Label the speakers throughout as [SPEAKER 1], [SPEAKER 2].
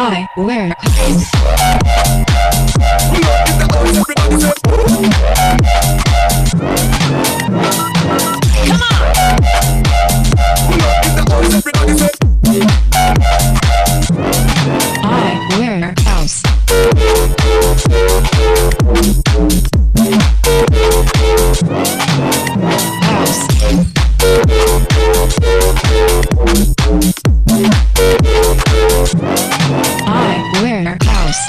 [SPEAKER 1] I wear. Come on. I wear house. House. I wear house.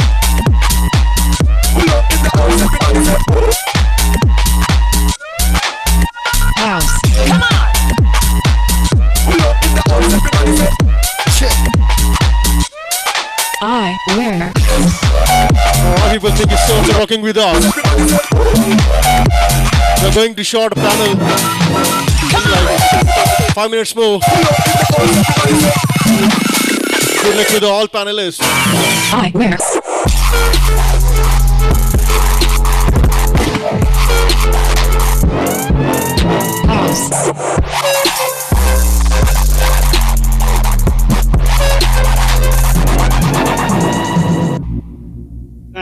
[SPEAKER 1] House. Come on. I wear.
[SPEAKER 2] All people think it's so rocking with us. We're going to short panel. Like 5 minutes more. Good luck with all panelists.
[SPEAKER 1] I wear.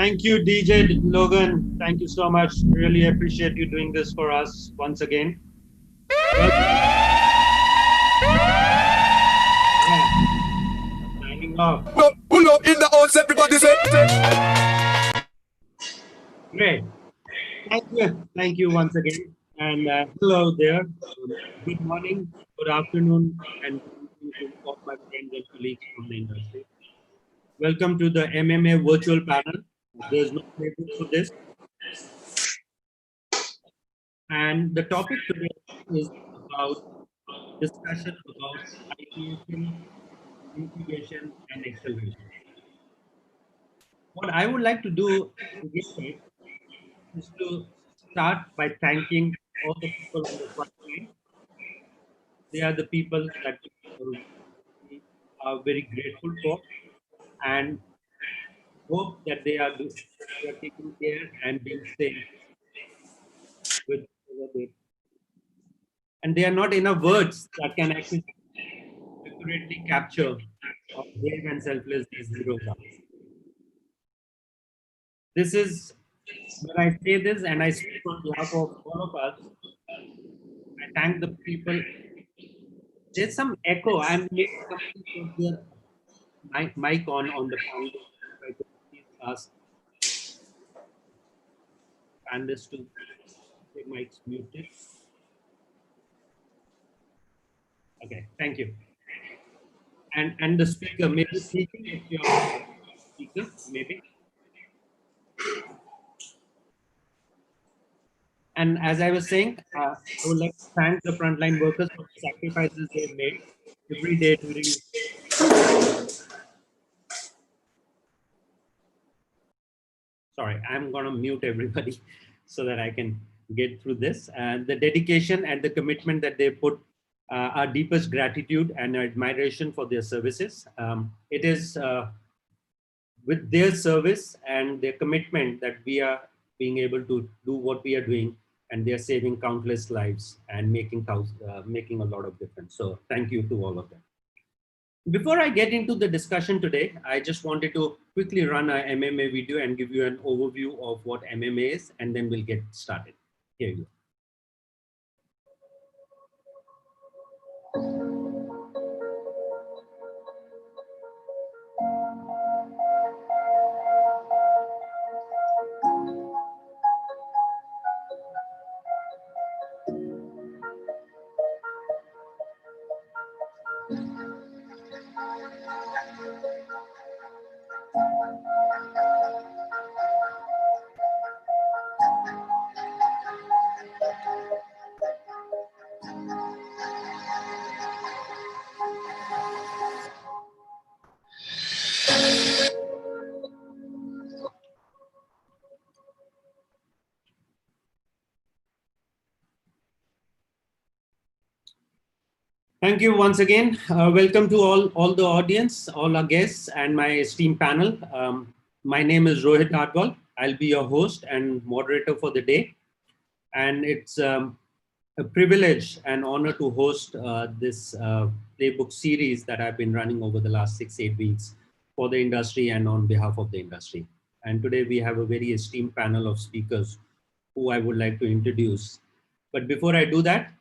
[SPEAKER 3] Thank you, DJ Logan. Thank you so much. Really appreciate you doing this for us once again. Well, signing off.
[SPEAKER 4] Pull up in the house, everybody say.
[SPEAKER 3] Great. Thank you once again. And hello there. Good morning, good afternoon, and good evening to all my friends and colleagues from the industry. Welcome to the MMA virtual panel. There's no playbook for this. And the topic today is about discussion about ideation, incubation, and acceleration. What I would like to do to begin with is to start by thanking all the people on the front line. They are the people that we are very grateful for and hope that they are taking care and being safe with whatever they. And there are not enough words that can actually accurately capture how brave and selfless these heroes are. This is when I say this and I speak on behalf of all of us, I thank the people. There's some echo. I'm maybe somebody put their mic on the panel. Try to please ask panelists to their mics muted. Okay, thank you. And the speaker, maybe speaking if you're speaker, maybe. And as I was saying, I would like to thank the frontline workers for the sacrifices they've made every day during. Sorry, I'm going to mute everybody so that I can get through this. And the dedication and the commitment that they put, our deepest gratitude and admiration for their services. It is with their service and their commitment that we are being able to do what we are doing, and they're saving countless lives and making a lot of difference. So thank you to all of them. Before I get into the discussion today, I just wanted to quickly run a MMA video and give you an overview of what MMA is, and then we'll get started. Here you go. Thank you once again. Welcome to all the audience, all our guests, and my esteemed panel. My name is Rohit Adwal. I'll be your host and moderator for the day. And it's a privilege and honor to host this playbook series that I've been running over the last 6-8 weeks for the industry and on behalf of the industry. And today we have a very esteemed panel of speakers who I would like to introduce. But before I do that,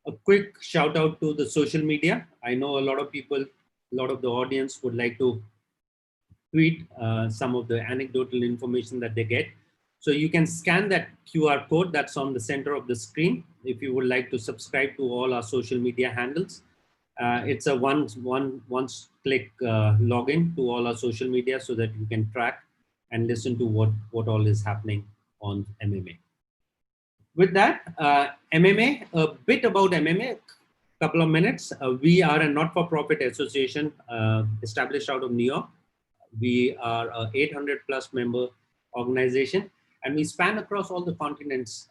[SPEAKER 3] a quick shout out to the social media. I know a lot of people, a lot of the audience would like to tweet some of the anecdotal information that they get. So you can scan that QR code that's on the center of the screen if you would like to subscribe to all our social media handles. It's a once-click login to all our social media so that you can track and listen to what all is happening on MMA. With that, MMA, a bit about MMA, couple of minutes. We are a not-for-profit association established out of New York. We are a 800 plus member organization, and we span across all the continents.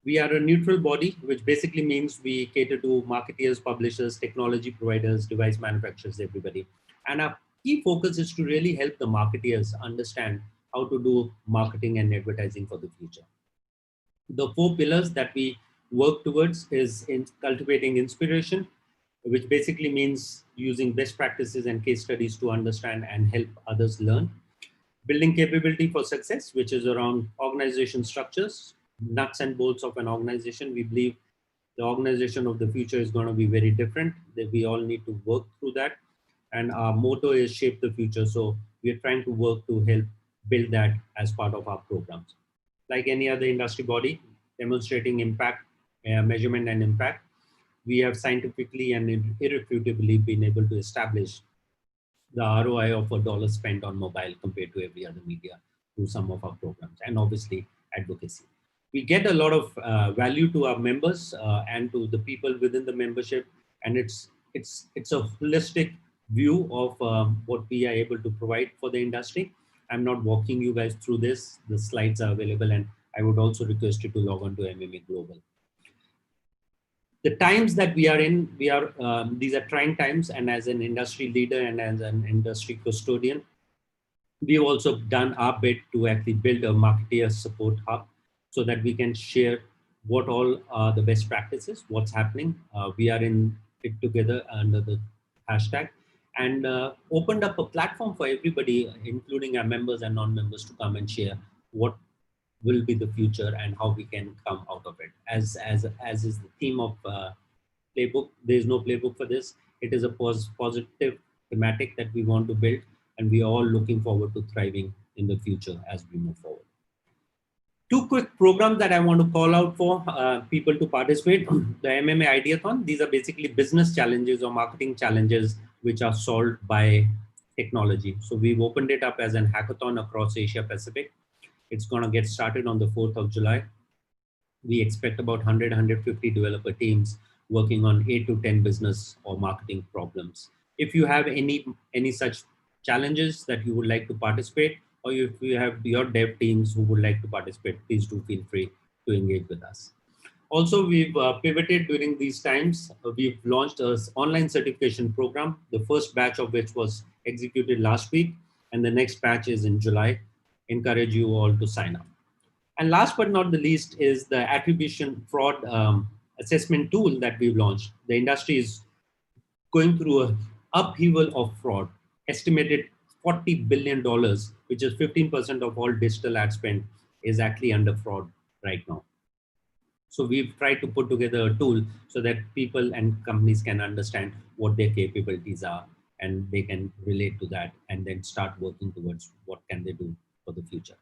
[SPEAKER 3] We are a neutral body, which basically means we cater to marketeers, publishers, technology providers, device manufacturers, everybody. And our key focus is to really help the marketeers understand how to do marketing and advertising for the future. The 4 pillars that we work towards is in cultivating inspiration, which basically means using best practices and case studies to understand and help others learn. building capability for success, which is around organization structures, nuts and bolts of an organization. We believe the organization of the future is going to be very different, that we all need to work through that. And our motto is shape the future. So we are trying to work to help build that as part of our programs. Like any other industry body, demonstrating impact, measurement and impact, we have scientifically and irrefutably been able to establish the ROI of $1 spent on mobile compared to every other media through some of our programs, and obviously advocacy. We get a lot of value to our members and to the people within the membership, and it's a holistic view of what we are able to provide for the industry. I'm not walking you guys through this. The slides are available, and I would also request you to log on to MMA Global. The times that we are in, these are trying times, and as an industry leader and as an industry custodian, we've also done our bit to actually build a marketeer support hub so that we can share what all are the best practices, what's happening. We are in it together under the hashtag, and opened up a platform for everybody, including our members and non-members, to come and share what will be the future and how we can come out of it. As is the theme of playbook, there is no playbook for this. It is a positive thematic that we want to build, and we are all looking forward to thriving in the future as we move forward. Two quick programs that I want to call out for people to participate. The MMA Ideathon, these are basically business challenges or marketing challenges which are solved by technology. So we've opened it up as an hackathon across Asia Pacific. It's going to get started on the 4th of July. We expect about 100, 150 developer teams working on 8 to 10 business or marketing problems. If you have any such challenges that you would like to participate, or if you have your dev teams who would like to participate, please do feel free to engage with us. Also, we've pivoted during these times. We've launched an online certification program, the first batch of which was executed last week, and the next batch is in July. Encourage you all to sign up. And last but not the least is the attribution fraud assessment tool that we've launched. The industry is going through an upheaval of fraud, estimated $40 billion, which is 15% of all digital ad spend, is actually under fraud right now. So we've tried to put together a tool so that people and companies can understand what their capabilities are, and they can relate to that and then start working towards what can they do for the future.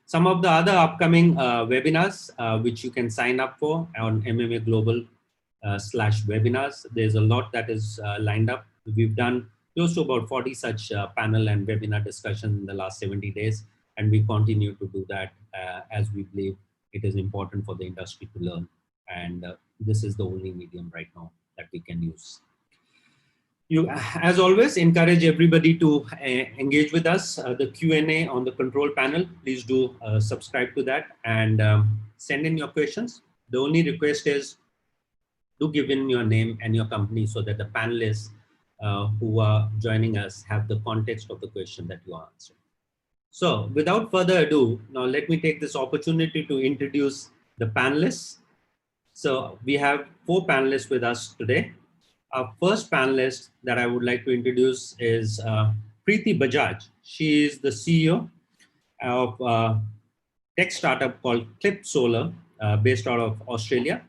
[SPEAKER 3] Some of the other upcoming webinars, which you can sign up for on MMA Global /webinars. There's a lot that is lined up. We've done close to about 40 such panel and webinar discussions in the last 70 days. And we continue to do that as we believe it is important for the industry to learn. And this is the only medium right now that we can use. You, as always, encourage everybody to engage with us. The Q&A on the control panel, please do subscribe to that and send in your questions. The only request is do give in your name and your company so that the panelists who are joining us have the context of the question that you are answering. So without further ado, now let me take this opportunity to introduce the panelists. So we have 4 panelists with us today. Our first panelist that I would like to introduce is Preeti Bajaj. She is the CEO of a tech startup called Clip Solar, based out of Australia.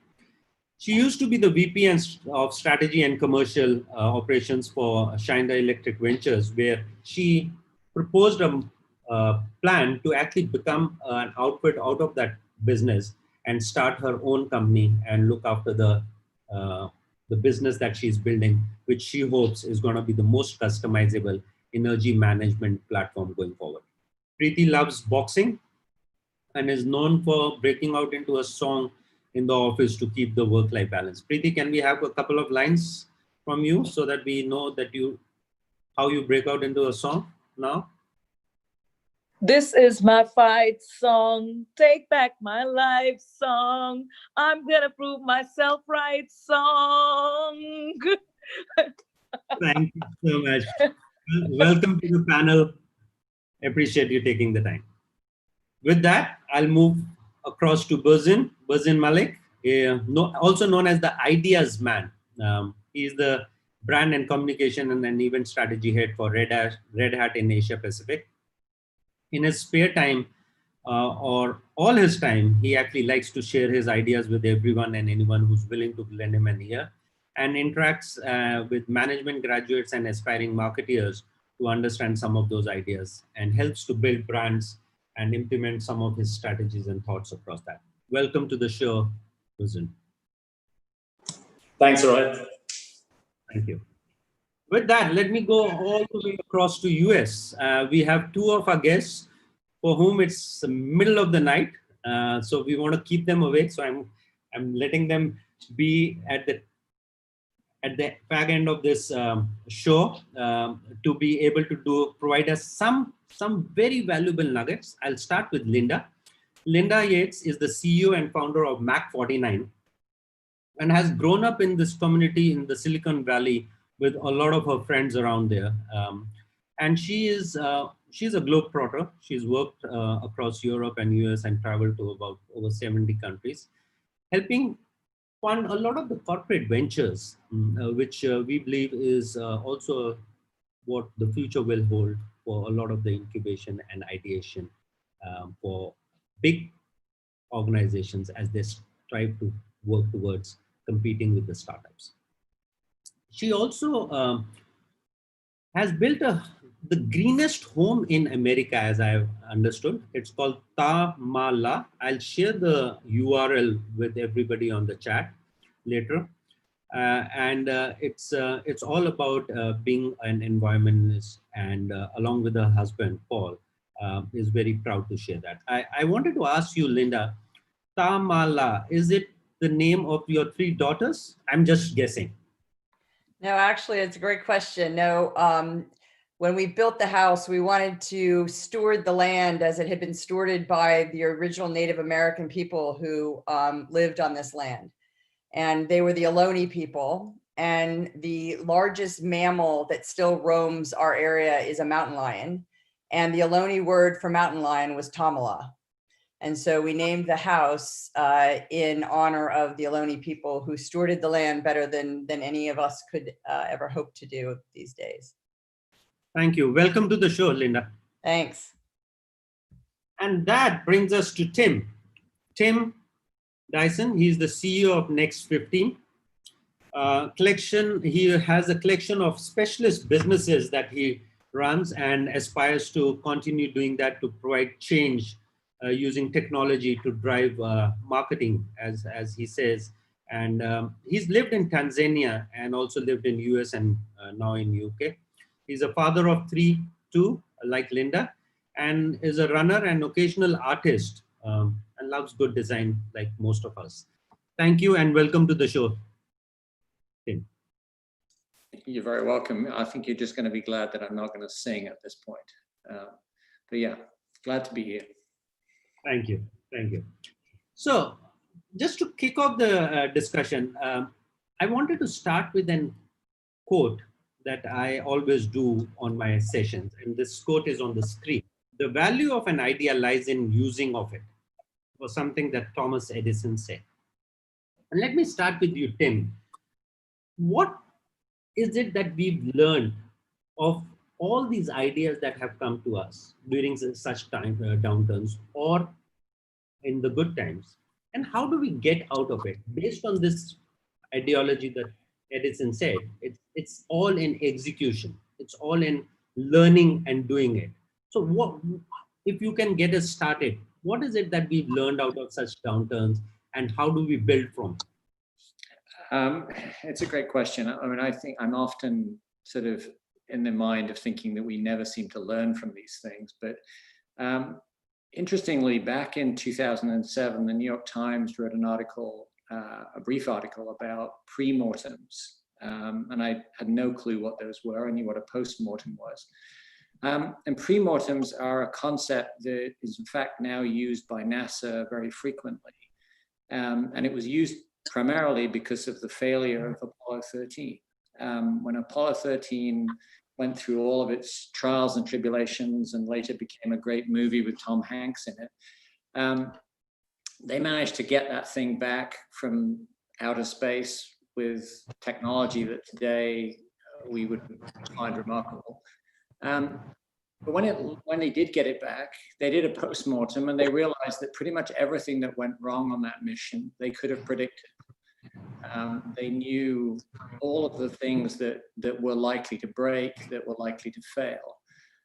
[SPEAKER 3] She used to be the VP of Strategy and Commercial Operations for Schneider Electric Ventures, where she proposed a plan to actually become an output out of that business and start her own company and look after the business that she's building, which she hopes is going to be the most customizable energy management platform going forward. Preeti loves boxing and is known for breaking out into a song in the office to keep the work-life balance. Preeti, can we have a couple of lines from you so that we know that how you break out into a song now?
[SPEAKER 5] This is my fight song, take back my life song, I'm gonna prove myself right song.
[SPEAKER 3] Thank you so much. Welcome to the panel. Appreciate you taking the time. With that, I'll move across to Burzin Malik, also known as the Ideas Man. He's the brand and communication and event strategy head for Red Hat in Asia Pacific. In his spare time or all his time, he actually likes to share his ideas with everyone and anyone who's willing to lend him an ear, and interacts with management graduates and aspiring marketeers to understand some of those ideas, and helps to build brands and implement some of his strategies and thoughts across that. Welcome to the show, Susan.
[SPEAKER 6] Thanks, Rohit.
[SPEAKER 3] Thank you. With that, let me go all the way across to US. We have two of our guests for whom it's the middle of the night. So we want to keep them awake. So I'm letting them be at the back end of this show to be able to provide us some very valuable nuggets. I'll start with Linda. Linda Yates is the CEO and founder of Mac49 and has grown up in this community in the Silicon Valley with a lot of her friends around there. And she's a globetrotter. She's worked across Europe and US and traveled to about over 70 countries, helping fund a lot of the corporate ventures, which we believe is also what the future will hold for a lot of the incubation and ideation for big organizations as they strive to work towards competing with the startups. She also has built the greenest home in America, as I've understood. It's called Tamala. I'll share the URL with everybody on the chat later. It's all about being an environmentalist, and along with her husband, Paul, is very proud to share that. I wanted to ask you, Linda, Tamala, is it the name of your three daughters? I'm just guessing.
[SPEAKER 7] No, actually, it's a great question. No, when we built the house, we wanted to steward the land as it had been stewarded by the original Native American people who lived on this land. And they were the Ohlone people. And the largest mammal that still roams our area is a mountain lion. And the Ohlone word for mountain lion was Tamala. And so we named the house in honor of the Ohlone people who stewarded the land better than any of us could ever hope to do these days.
[SPEAKER 3] Thank you. Welcome to the show, Linda.
[SPEAKER 7] Thanks.
[SPEAKER 3] And that brings us to Tim. Tim Dyson, he's the CEO of Next 15. He has a collection of specialist businesses that he runs and aspires to continue doing that to provide change using technology to drive marketing, as he says. And he's lived in Tanzania and also lived in US and now in UK. He's a father of three, too, like Linda, and is a runner and occasional artist and loves good design like most of us. Thank you and welcome to the show, Tim.
[SPEAKER 6] You're very welcome. I think you're just going to be glad that I'm not going to sing at this point. But yeah, glad to be here.
[SPEAKER 3] Thank you. Thank you. So just to kick off the discussion, I wanted to start with a quote that I always do on my sessions. And this quote is on the screen. The value of an idea lies in using of it, was something that Thomas Edison said. And let me start with you, Tim. What is it that we've learned of all these ideas that have come to us during such downturns or in the good times? And how do we get out of it? Based on this ideology that Edison said, it's all in execution. It's all in learning and doing it. So what, if you can get us started, what is it that we've learned out of such downturns and how do we build from it?
[SPEAKER 6] It's a great question. I mean, I think I'm often sort of in the mind of thinking that we never seem to learn from these things. But interestingly, back in 2007, the New York Times wrote an article, a brief article about pre-mortems. And I had no clue what those were. I knew what a post-mortem was. And pre-mortems are a concept that is in fact now used by NASA very frequently. And it was used primarily because of the failure of Apollo 13. When Apollo 13 went through all of its trials and tribulations and later became a great movie with Tom Hanks in it, they managed to get that thing back from outer space with technology that today we would find remarkable. But when they did get it back, they did a post-mortem and they realized that pretty much everything that went wrong on that mission, they could have predicted. They knew all of the things that were likely to break, that were likely to fail.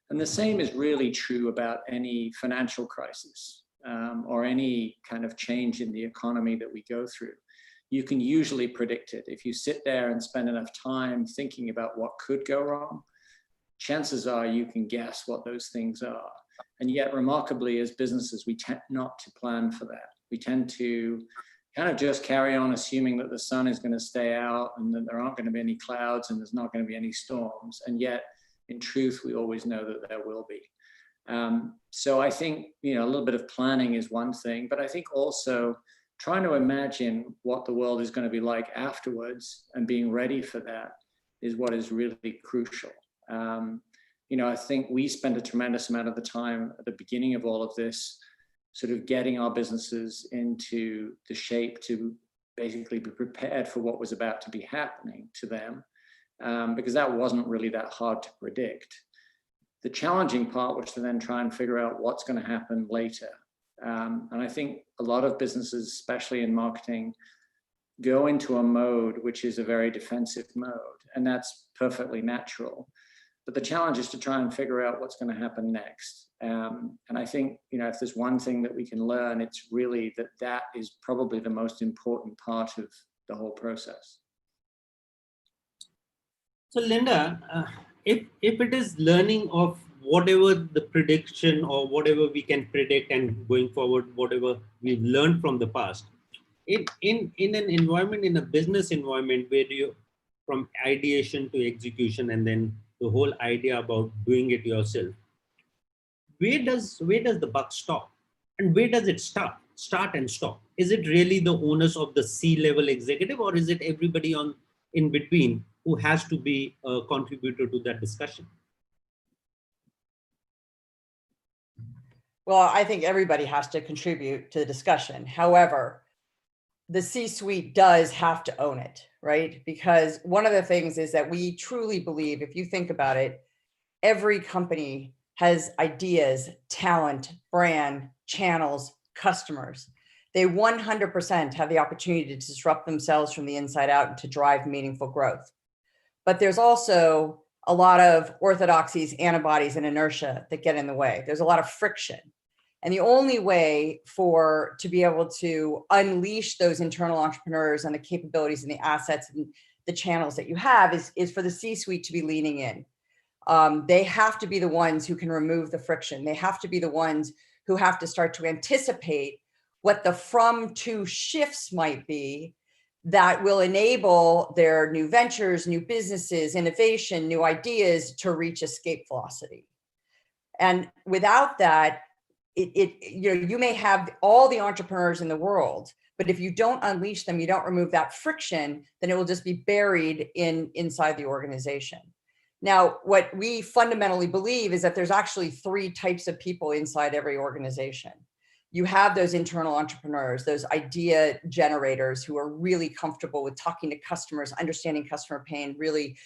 [SPEAKER 6] And the same is really true about any financial crisis or any kind of change in the economy that we go through. You can usually predict it. If you sit there and spend enough time thinking about what could go wrong, chances are you can guess what those things are. And yet, remarkably, as businesses, we tend not to plan for that. We tend to kind of just carry on assuming that the sun is going to stay out and that there aren't going to be any clouds and there's not going to be any storms. And yet, in truth, we always know that there will be. So I think, a little bit of planning is one thing, but I think also trying to imagine what the world is going to be like afterwards and being ready for that is what is really crucial. I think we spend a tremendous amount of the time at the beginning of all of this sort of getting our businesses into the shape to basically be prepared for what was about to be happening to them, because that wasn't really that hard to predict. The challenging part was to then try and figure out what's going to happen later. And I think a lot of businesses, especially in marketing, go into a mode which is a very defensive mode, and that's perfectly natural. But the challenge is to try and figure out what's going to happen next. And I think, if there's one thing that we can learn, it's really that is probably the most important part of the whole process.
[SPEAKER 3] So Linda, if it is learning of whatever the prediction or whatever we can predict and going forward, whatever we've learned from the past, in an environment, in a business environment where you, from ideation to execution and then the whole idea about doing it yourself, where does the buck stop and where does it start and stop? Is it really the onus of the C-level executive, or is it everybody in between who has to be a contributor to that discussion?
[SPEAKER 7] Well, I think everybody has to contribute to the discussion. However, the C-suite does have to own it, right? Because one of the things is that we truly believe, if you think about it, every company has ideas, talent, brand, channels, customers. They 100% have the opportunity to disrupt themselves from the inside out and to drive meaningful growth. But there's also a lot of orthodoxies, antibodies, and inertia that get in the way. There's a lot of friction. And the only way to be able to unleash those internal entrepreneurs and the capabilities and the assets and the channels that you have is for the C-suite to be leaning in. They have to be the ones who can remove the friction. They have to be the ones who have to start to anticipate what the from to shifts might be that will enable their new ventures, new businesses, innovation, new ideas to reach escape velocity. And without that, you may have all the entrepreneurs in the world, but if you don't unleash them, you don't remove that friction, then it will just be buried inside the organization. Now, what we fundamentally believe is that there's actually 3 types of people inside every organization. You have those internal entrepreneurs, those idea generators who are really comfortable with talking to customers, understanding customer pain, really,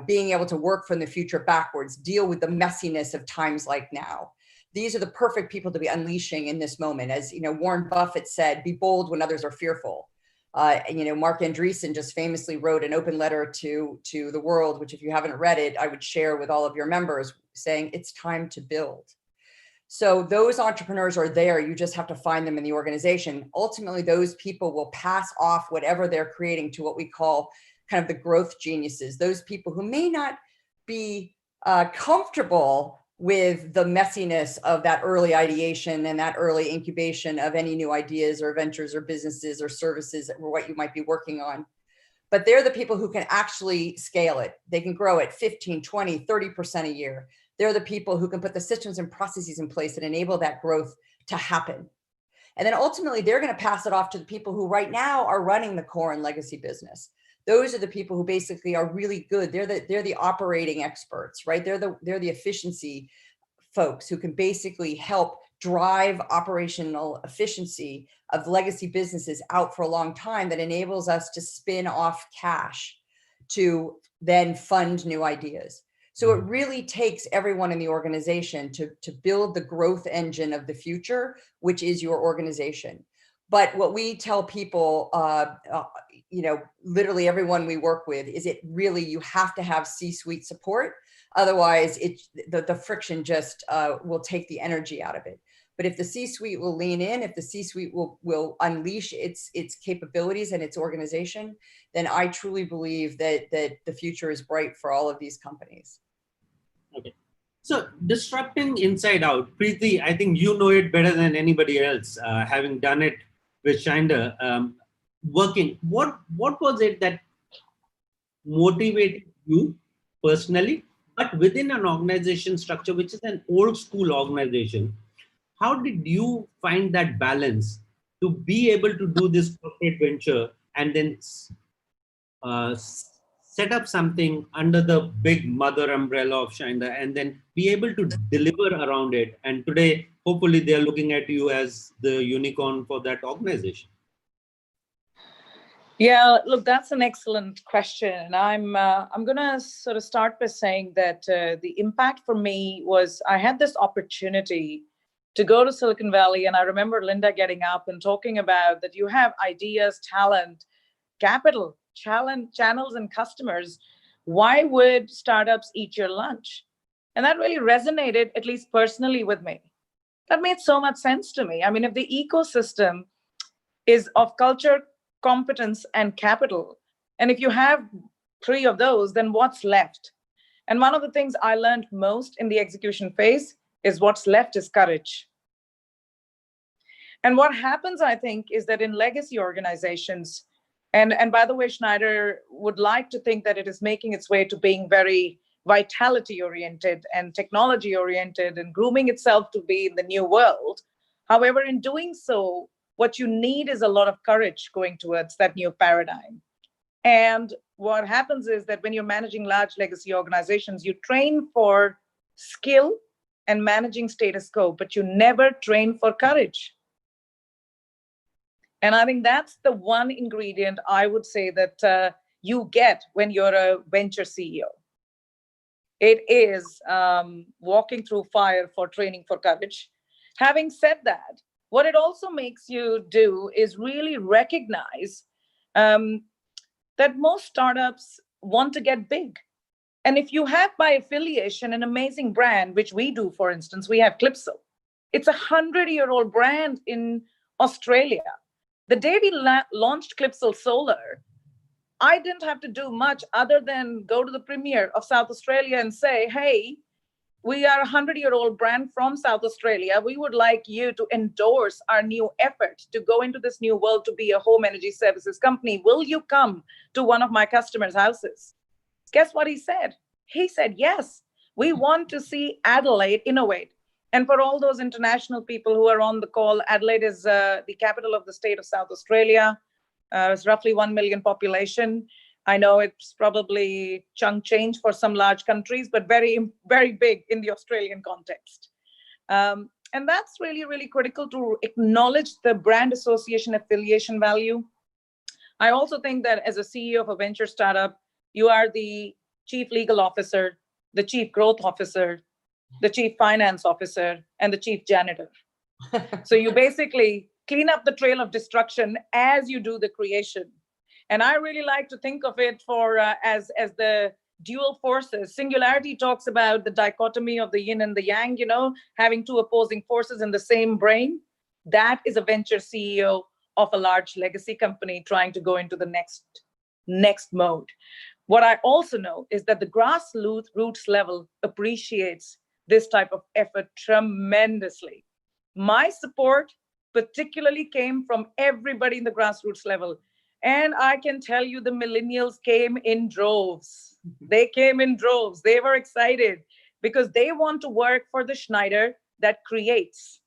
[SPEAKER 7] being able to work from the future backwards, deal with the messiness of times like now. These are the perfect people to be unleashing in this moment. As Warren Buffett said, be bold when others are fearful. Mark Andreessen just famously wrote an open letter to the world, which if you haven't read it, I would share with all of your members, saying it's time to build. So those entrepreneurs are there. You just have to find them in the organization. Ultimately, those people will pass off whatever they're creating to what we call kind of the growth geniuses, those people who may not be comfortable with the messiness of that early ideation and that early incubation of any new ideas or ventures or businesses or services or what you might be working on. But they're the people who can actually scale it. They can grow it 15, 20, 30% a year. They're the people who can put the systems and processes in place that enable that growth to happen. And then ultimately, they're going to pass it off to the people who right now are running the core and legacy business. Those are the people who basically are really good. They're the operating experts, right? They're the efficiency folks who can basically help drive operational efficiency of legacy businesses out for a long time that enables us to spin off cash to then fund new ideas. So it really takes everyone in the organization to build the growth engine of the future, which is your organization. But what we tell people, literally everyone we work with, is it really, you have to have C-suite support. Otherwise, the friction just will take the energy out of it. But if the C-suite will lean in, if the C-suite will unleash its capabilities and its organization, then I truly believe that the future is bright for all of these companies.
[SPEAKER 3] Okay. So disrupting inside out, Preeti, I think you know it better than anybody else, having done it with Schneider, working. What was it that motivated you personally, but within an organization structure, which is an old school organization? How did you find that balance to be able to do this corporate venture and then set up something under the big mother umbrella of Schneider and then be able to deliver around it? And today, hopefully, they're looking at you as the unicorn for that organization.
[SPEAKER 5] Yeah, look, that's an excellent question. I'm going to sort of start by saying that the impact for me was I had this opportunity to go to Silicon Valley. And I remember Linda getting up and talking about that you have ideas, talent, capital, channels, and customers. Why would startups eat your lunch? And that really resonated, at least personally, with me. That made so much sense to me. I mean, if the ecosystem is of culture, competence, and capital, and if you have three of those, then what's left? And one of the things I learned most in the execution phase is what's left is courage. And what happens, I think, is that in legacy organizations, and by the way, Schneider would like to think that it is making its way to being very vitality oriented and technology oriented and grooming itself to be in the new world. However, in doing so, what you need is a lot of courage going towards that new paradigm. And what happens is that when you're managing large legacy organizations, you train for skill and managing status quo, but you never train for courage. And I think that's the one ingredient I would say that you get when you're a venture CEO. It is walking through fire for training for courage. Having said that, what it also makes you do is really recognize that most startups want to get big. And if you have by affiliation an amazing brand, which we do, for instance, we have Clipsal. It's a 100-year-old brand in Australia. The day we launched Clipsal Solar, I didn't have to do much other than go to the premier of South Australia and say, hey, we are a 100-year-old brand from South Australia. We would like you to endorse our new effort to go into this new world to be a home energy services company. Will you come to one of my customers' houses? Guess what he said? He said, yes, we want to see Adelaide innovate. And for all those international people who are on the call, Adelaide is the capital of the state of South Australia. It's roughly 1 million population. I know it's probably chunk change for some large countries, but very, very big in the Australian context. And that's really, really critical to acknowledge the brand association affiliation value. I also think that as a CEO of a venture startup, you are the chief legal officer, the chief growth officer, the chief finance officer, and the chief janitor. So you basically clean up the trail of destruction as you do the creation. And I really like to think of it for as the dual forces. Singularity talks about the dichotomy of the yin and the yang, having two opposing forces in the same brain. That is a venture CEO of a large legacy company trying to go into the next mode. What I also know is that the grassroots level appreciates this type of effort tremendously. My support particularly came from everybody in the grassroots level. And I can tell you the millennials came in droves. They came in droves. They were excited because they want to work for the Schneider that creates.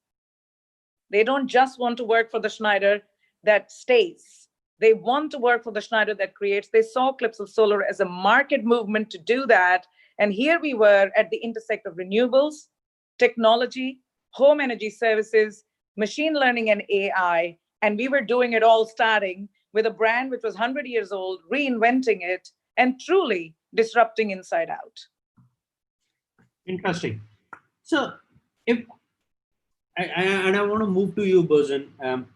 [SPEAKER 5] They don't just want to work for the Schneider that stays. They want to work for the Schneider that creates. They saw Clipsal Solar as a market movement to do that. And here we were at the intersect of renewables, technology, home energy services, machine learning, and AI. And we were doing it all starting with a brand which was 100 years old, reinventing it, and truly disrupting inside out.
[SPEAKER 3] Interesting. So, if I want to move to you, Bozan.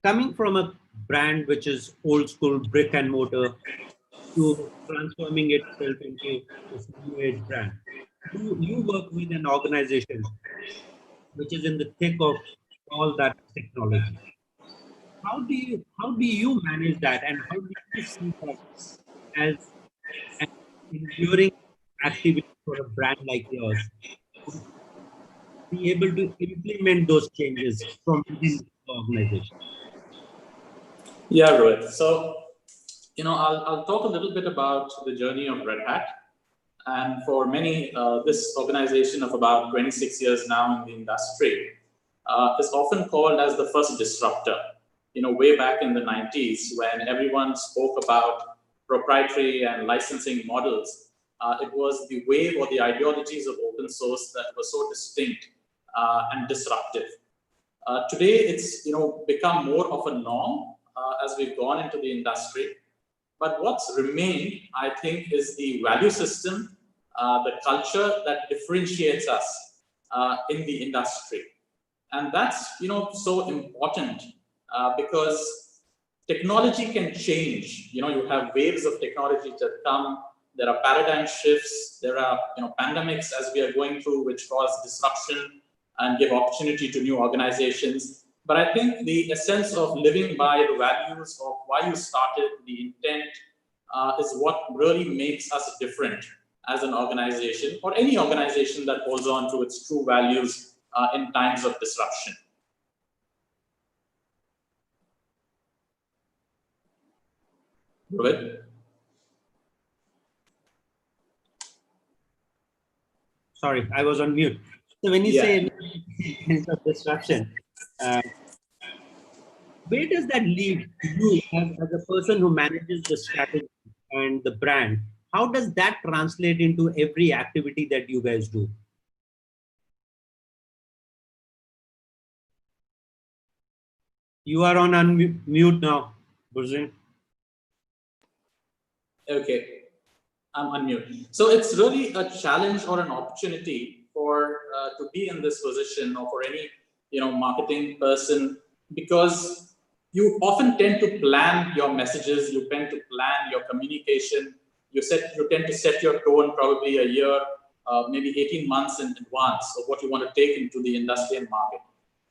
[SPEAKER 3] Coming from a brand which is old school brick and mortar to transforming itself into this new age brand, you work with an organization which is in the thick of all that technology. How do you manage that, and how do you see that as an enduring activity for a brand like yours to be able to implement those changes from within the organization?
[SPEAKER 8] Yeah, Rohit. So, I'll talk a little bit about the journey of Red Hat. And for many, this organization of about 26 years now in the industry is often called as the first disruptor. Way back in the 90s, when everyone spoke about proprietary and licensing models, it was the wave or the ideologies of open source that were so distinct and disruptive. Today, it's become more of a norm as we've gone into the industry. But what's remained, I think, is the value system, the culture that differentiates us in the industry. And that's so important because technology can change. You have waves of technology that come. There are paradigm shifts. There are pandemics as we are going through, which cause disruption and give opportunity to new organizations. But I think the essence of living by the values of why you started, the intent, is what really makes us different as an organization, or any organization that holds on to its true values in times of disruption. Rohit?
[SPEAKER 3] Sorry, I was on mute. So when you say sense of disruption, where does that leave you as a person who manages the strategy and the brand? How does that translate into every activity that you guys do? You are on mute now, Burzin.
[SPEAKER 8] Okay, I'm unmute. So it's really a challenge or an opportunity for to be in this position, or for any marketing person, because you often tend to plan your messages, you tend to plan your communication, you tend to set your tone probably a year, maybe 18 months in advance of what you want to take into the industry and market.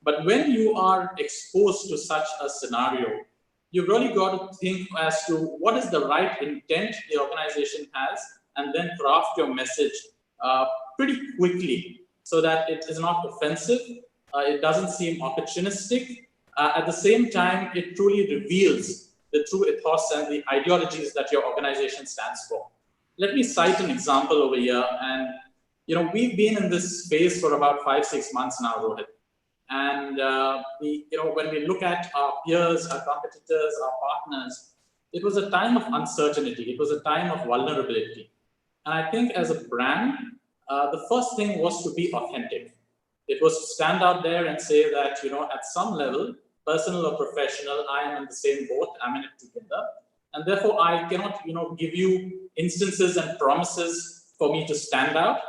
[SPEAKER 8] But when you are exposed to such a scenario, you've really got to think as to what is the right intent the organization has, and then craft your message pretty quickly so that it is not offensive, it doesn't seem opportunistic. At the same time, it truly reveals the true ethos and the ideologies that your organization stands for. Let me cite an example over here. And we've been in this space for about 5-6 months now, Rohit. And when we look at our peers, our competitors, our partners, it was a time of uncertainty. It was a time of vulnerability. And I think as a brand, the first thing was to be authentic. It was to stand out there and say that, at some level, personal or professional, I am in the same boat, I'm in it together. And therefore, I cannot, give you instances and promises for me to stand out,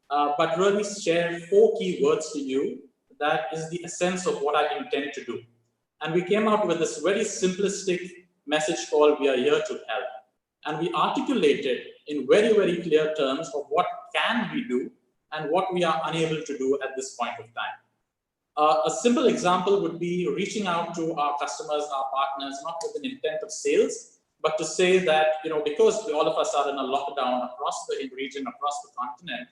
[SPEAKER 8] but really share 4 key words to you that is the essence of what I intend to do. And we came out with this very simplistic message called "We are here to help." And we articulated in very, very clear terms of what can we do and what we are unable to do at this point of time. A simple example would be reaching out to our customers, our partners, not with an intent of sales, but to say that, because all of us are in a lockdown across the region, across the continent,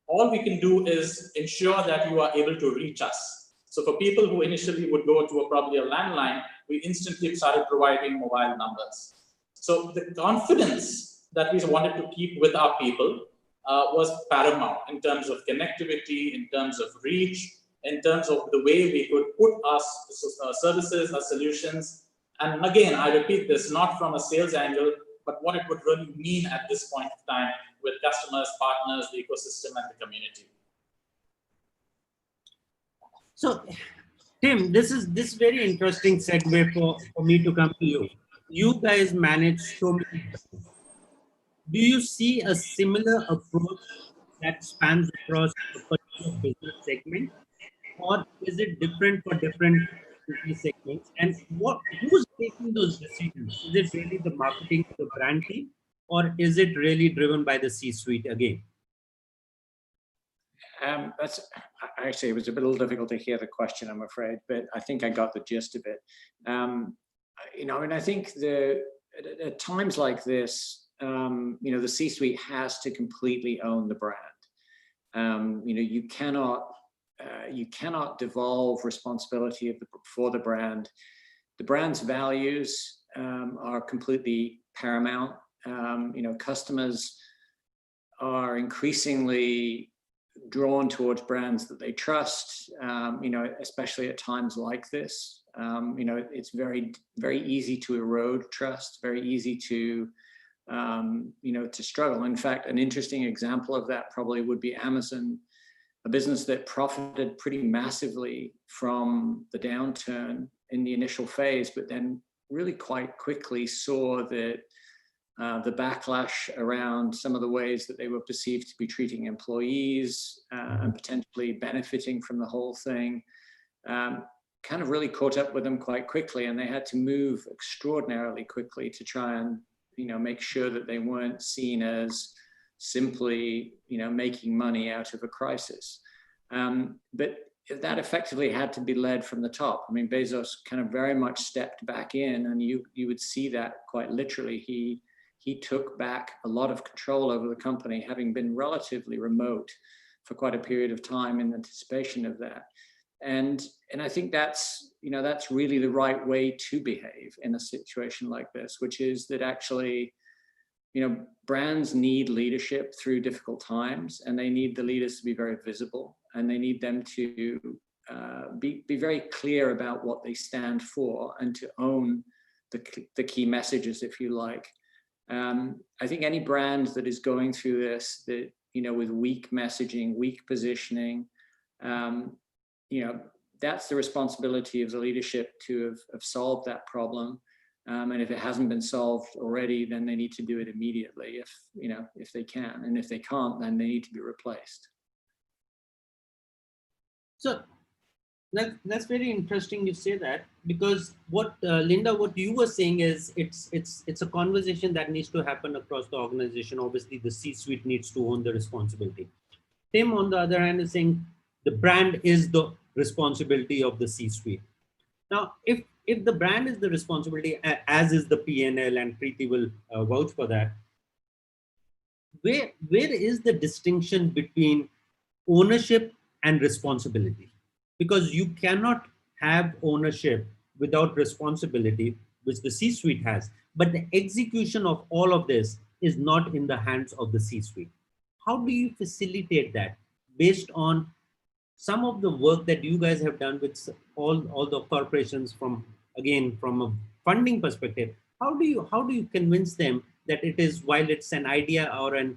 [SPEAKER 8] all we can do is ensure that you are able to reach us. So for people who initially would go to probably a landline, we instantly started providing mobile numbers. So the confidence that we wanted to keep with our people was paramount in terms of connectivity, in terms of reach, in terms of the way we could put our services, our solutions. And again, I repeat this, not from a sales angle, but what it would really mean at this point of time with customers, partners, the ecosystem, and the community.
[SPEAKER 3] So, Tim, this is very interesting segue for me to come to you. You guys manage so many. Do you see a similar approach that spans across a particular business segment, or is it different for different business segments? And who's taking those decisions? Is it really the marketing or the brand team, or is it really driven by the C-suite again?
[SPEAKER 6] That's actually, it was a little difficult to hear the question, I'm afraid, but I think I got the gist of it. I think at times like this, the C-suite has to completely own the brand. You cannot devolve responsibility for the brand. The brand's values are completely paramount. Customers are increasingly drawn towards brands that they trust, especially at times like this. It's very, very easy to erode trust, very easy to struggle. In fact, an interesting example of that probably would be Amazon, a business that profited pretty massively from the downturn in the initial phase, but then really quite quickly saw that the backlash around some of the ways that they were perceived to be treating employees and potentially benefiting from the whole thing kind of really caught up with them quite quickly, and they had to move extraordinarily quickly to try and make sure that they weren't seen as simply making money out of a crisis. But that effectively had to be led from the top. I mean, Bezos kind of very much stepped back in, and you would see that quite literally. He took back a lot of control over the company, having been relatively remote for quite a period of time in anticipation of that. And I think that's really the right way to behave in a situation like this, which is that actually, brands need leadership through difficult times, and they need the leaders to be very visible, and they need them to be very clear about what they stand for and to own the key messages, if you like. I think any brand that is going through this, that, with weak messaging, weak positioning, that's the responsibility of the leadership to have solved that problem. And if it hasn't been solved already, then they need to do it immediately if they can. And if they can't, then they need to be replaced.
[SPEAKER 3] So that's very interesting you say that, because what Linda, what you were saying is it's a conversation that needs to happen across the organization. Obviously, the C-suite needs to own the responsibility. Tim, on the other hand, is saying the brand is the responsibility of the C-suite. Now, if the brand is the responsibility, as is the P&L, and Preeti will vouch for that, where is the distinction between ownership and responsibility? Because you cannot have ownership without responsibility, which the C-suite has. But the execution of all of this is not in the hands of the C-suite. How do you facilitate that based on some of the work that you guys have done with all the corporations from a funding perspective? How do you convince them that it is, while it's an idea or a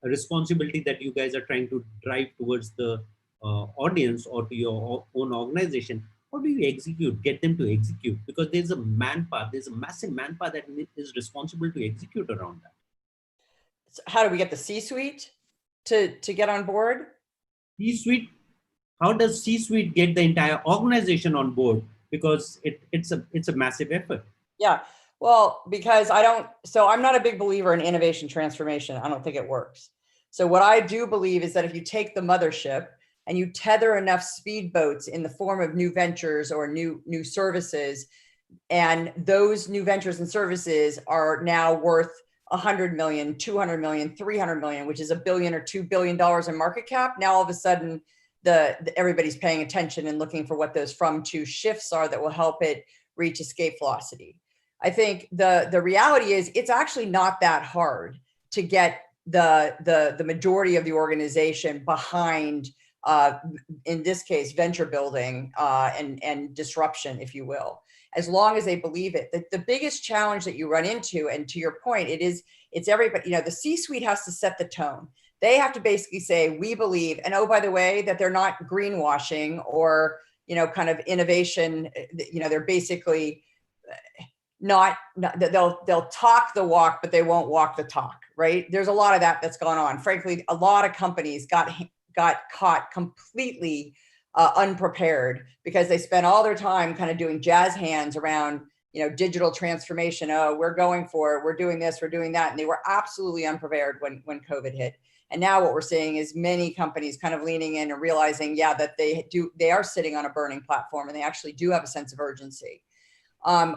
[SPEAKER 3] responsibility that you guys are trying to drive towards the audience or to your own organization, how do you get them to execute? Because there's a massive manpower that is responsible to execute around that.
[SPEAKER 7] So how do we get the C-suite to get on board?
[SPEAKER 3] C-suite, how does C-suite get the entire organization on board? Because it's a massive effort.
[SPEAKER 7] Yeah, well, because I'm not a big believer in innovation transformation. I don't think it works. So what I do believe is that if you take the mothership and you tether enough speedboats in the form of new ventures or new services, and those new ventures and services are now worth 100 million, 200 million, 300 million, which is $1 billion or $2 billion in market cap. Now, all of a sudden, everybody's paying attention and looking for what those from to shifts are that will help it reach escape velocity. I think the reality is it's actually not that hard to get the majority of the organization behind, in this case, venture building and disruption, if you will, as long as they believe it. The biggest challenge that you run into, and to your point, it's everybody, the C-suite has to set the tone. They have to basically say, we believe, and oh, by the way, that they're not greenwashing or, kind of innovation, they're basically they'll talk the walk, but they won't walk the talk, right? There's a lot of that's gone on. Frankly, a lot of companies got caught completely unprepared because they spent all their time kind of doing jazz hands around, digital transformation. Oh, we're going for it. We're doing this, we're doing that. And they were absolutely unprepared when COVID hit. And now what we're seeing is many companies kind of leaning in and realizing, yeah, that they are sitting on a burning platform and they actually do have a sense of urgency.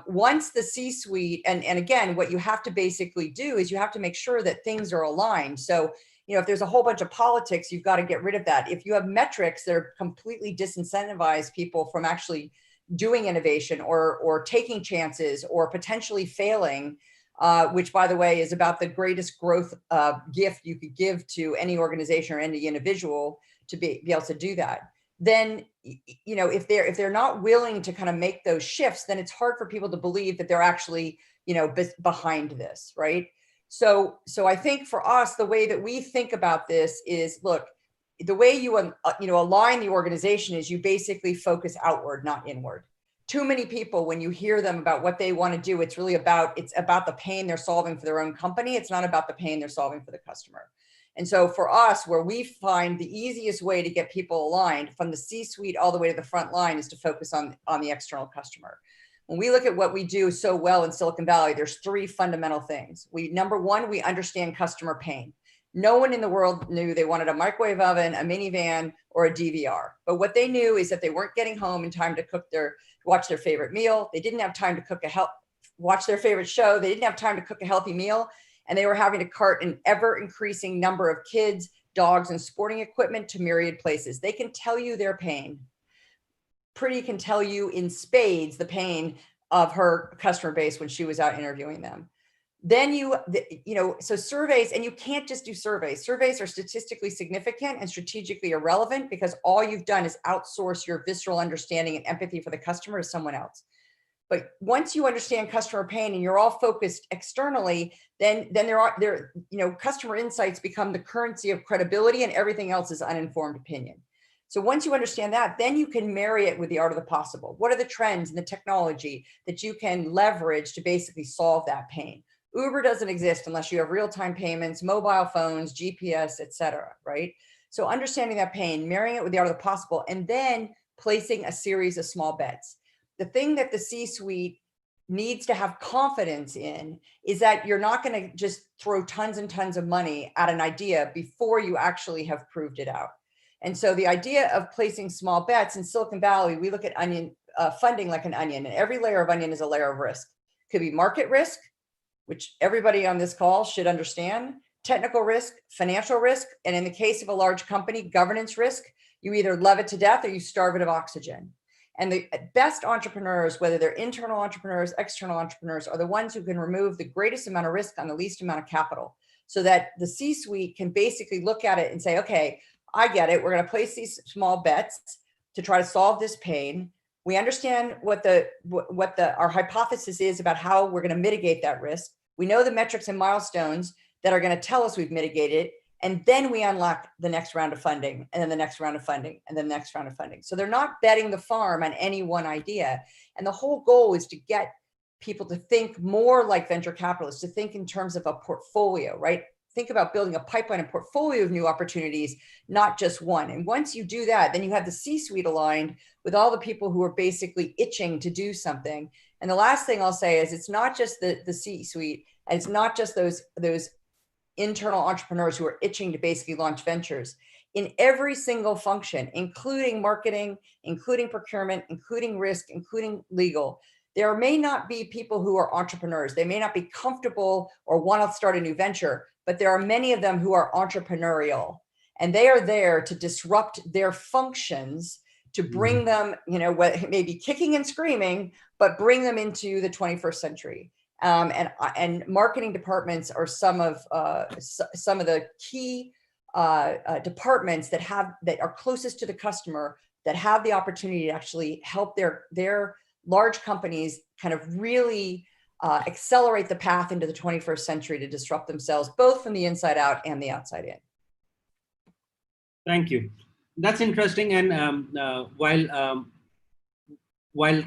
[SPEAKER 7] Once the C-suite, and again, what you have to basically do is you have to make sure that things are aligned. So, if there's a whole bunch of politics, you've got to get rid of that. If you have metrics that are completely disincentivize people from actually doing innovation or taking chances or potentially failing, which by the way, is about the greatest growth gift you could give to any organization or any individual to be able to do that. Then, if they're not willing to kind of make those shifts, then it's hard for people to believe that they're actually, behind this, right? So I think for us, the way that we think about this is, look, the way you align the organization is you basically focus outward, not inward. Too many people, when you hear them about what they want to do, it's about the pain they're solving for their own company. It's not about the pain they're solving for the customer. And so for us, where we find the easiest way to get people aligned from the C-suite all the way to the front line is to focus on the external customer. When we look at what we do so well in Silicon Valley, there's three fundamental things. Number one, we understand customer pain. No one in the world knew they wanted a microwave oven, a minivan, or a DVR. But what they knew is that they weren't getting home in time to watch their favorite meal. They didn't have time to watch their favorite show. They didn't have time to cook a healthy meal. And they were having to cart an ever increasing number of kids, dogs, and sporting equipment to myriad places. They can tell you their pain. Pretty can tell you in spades the pain of her customer base when she was out interviewing them. Then so surveys, and you can't just do surveys. Surveys are statistically significant and strategically irrelevant because all you've done is outsource your visceral understanding and empathy for the customer to someone else. But once you understand customer pain and you're all focused externally, then customer insights become the currency of credibility and everything else is uninformed opinion. So once you understand that, then you can marry it with the art of the possible. What are the trends and the technology that you can leverage to basically solve that pain? Uber doesn't exist unless you have real-time payments, mobile phones, GPS, et cetera, right? So understanding that pain, marrying it with the art of the possible, and then placing a series of small bets. The thing that the C-suite needs to have confidence in is that you're not going to just throw tons and tons of money at an idea before you actually have proved it out. And so the idea of placing small bets in Silicon Valley, we look at funding like an onion, and every layer of onion is a layer of risk. Could be market risk, which everybody on this call should understand, technical risk, financial risk, and in the case of a large company, governance risk. You either love it to death or you starve it of oxygen. And the best entrepreneurs, whether they're internal entrepreneurs, external entrepreneurs, are the ones who can remove the greatest amount of risk on the least amount of capital so that the C-suite can basically look at it and say, okay, I get it. We're going to place these small bets to try to solve this pain. We understand what our hypothesis is about how we're going to mitigate that risk. We know the metrics and milestones that are going to tell us we've mitigated it. And then we unlock the next round of funding, and then the next round of funding, and then the next round of funding. So they're not betting the farm on any one idea. And the whole goal is to get people to think more like venture capitalists, to think in terms of a portfolio, right? Think about building a pipeline and portfolio of new opportunities, not just one. And once you do that, then you have the C-suite aligned with all the people who are basically itching to do something. And the last thing I'll say is it's not just the C-suite, and it's not just those internal entrepreneurs who are itching to basically launch ventures. In every single function, including marketing, including procurement, including risk, including legal, there may not be people who are entrepreneurs. They may not be comfortable or want to start a new venture, but there are many of them who are entrepreneurial, and they are there to disrupt their functions, to bring them, maybe kicking and screaming, but bring them into the 21st century. And marketing departments are some of the key departments that are closest to the customer, that have the opportunity to actually help their large companies kind of really accelerate the path into the 21st century to disrupt themselves, both from the inside out and the outside in.
[SPEAKER 3] Thank you. That's interesting. And while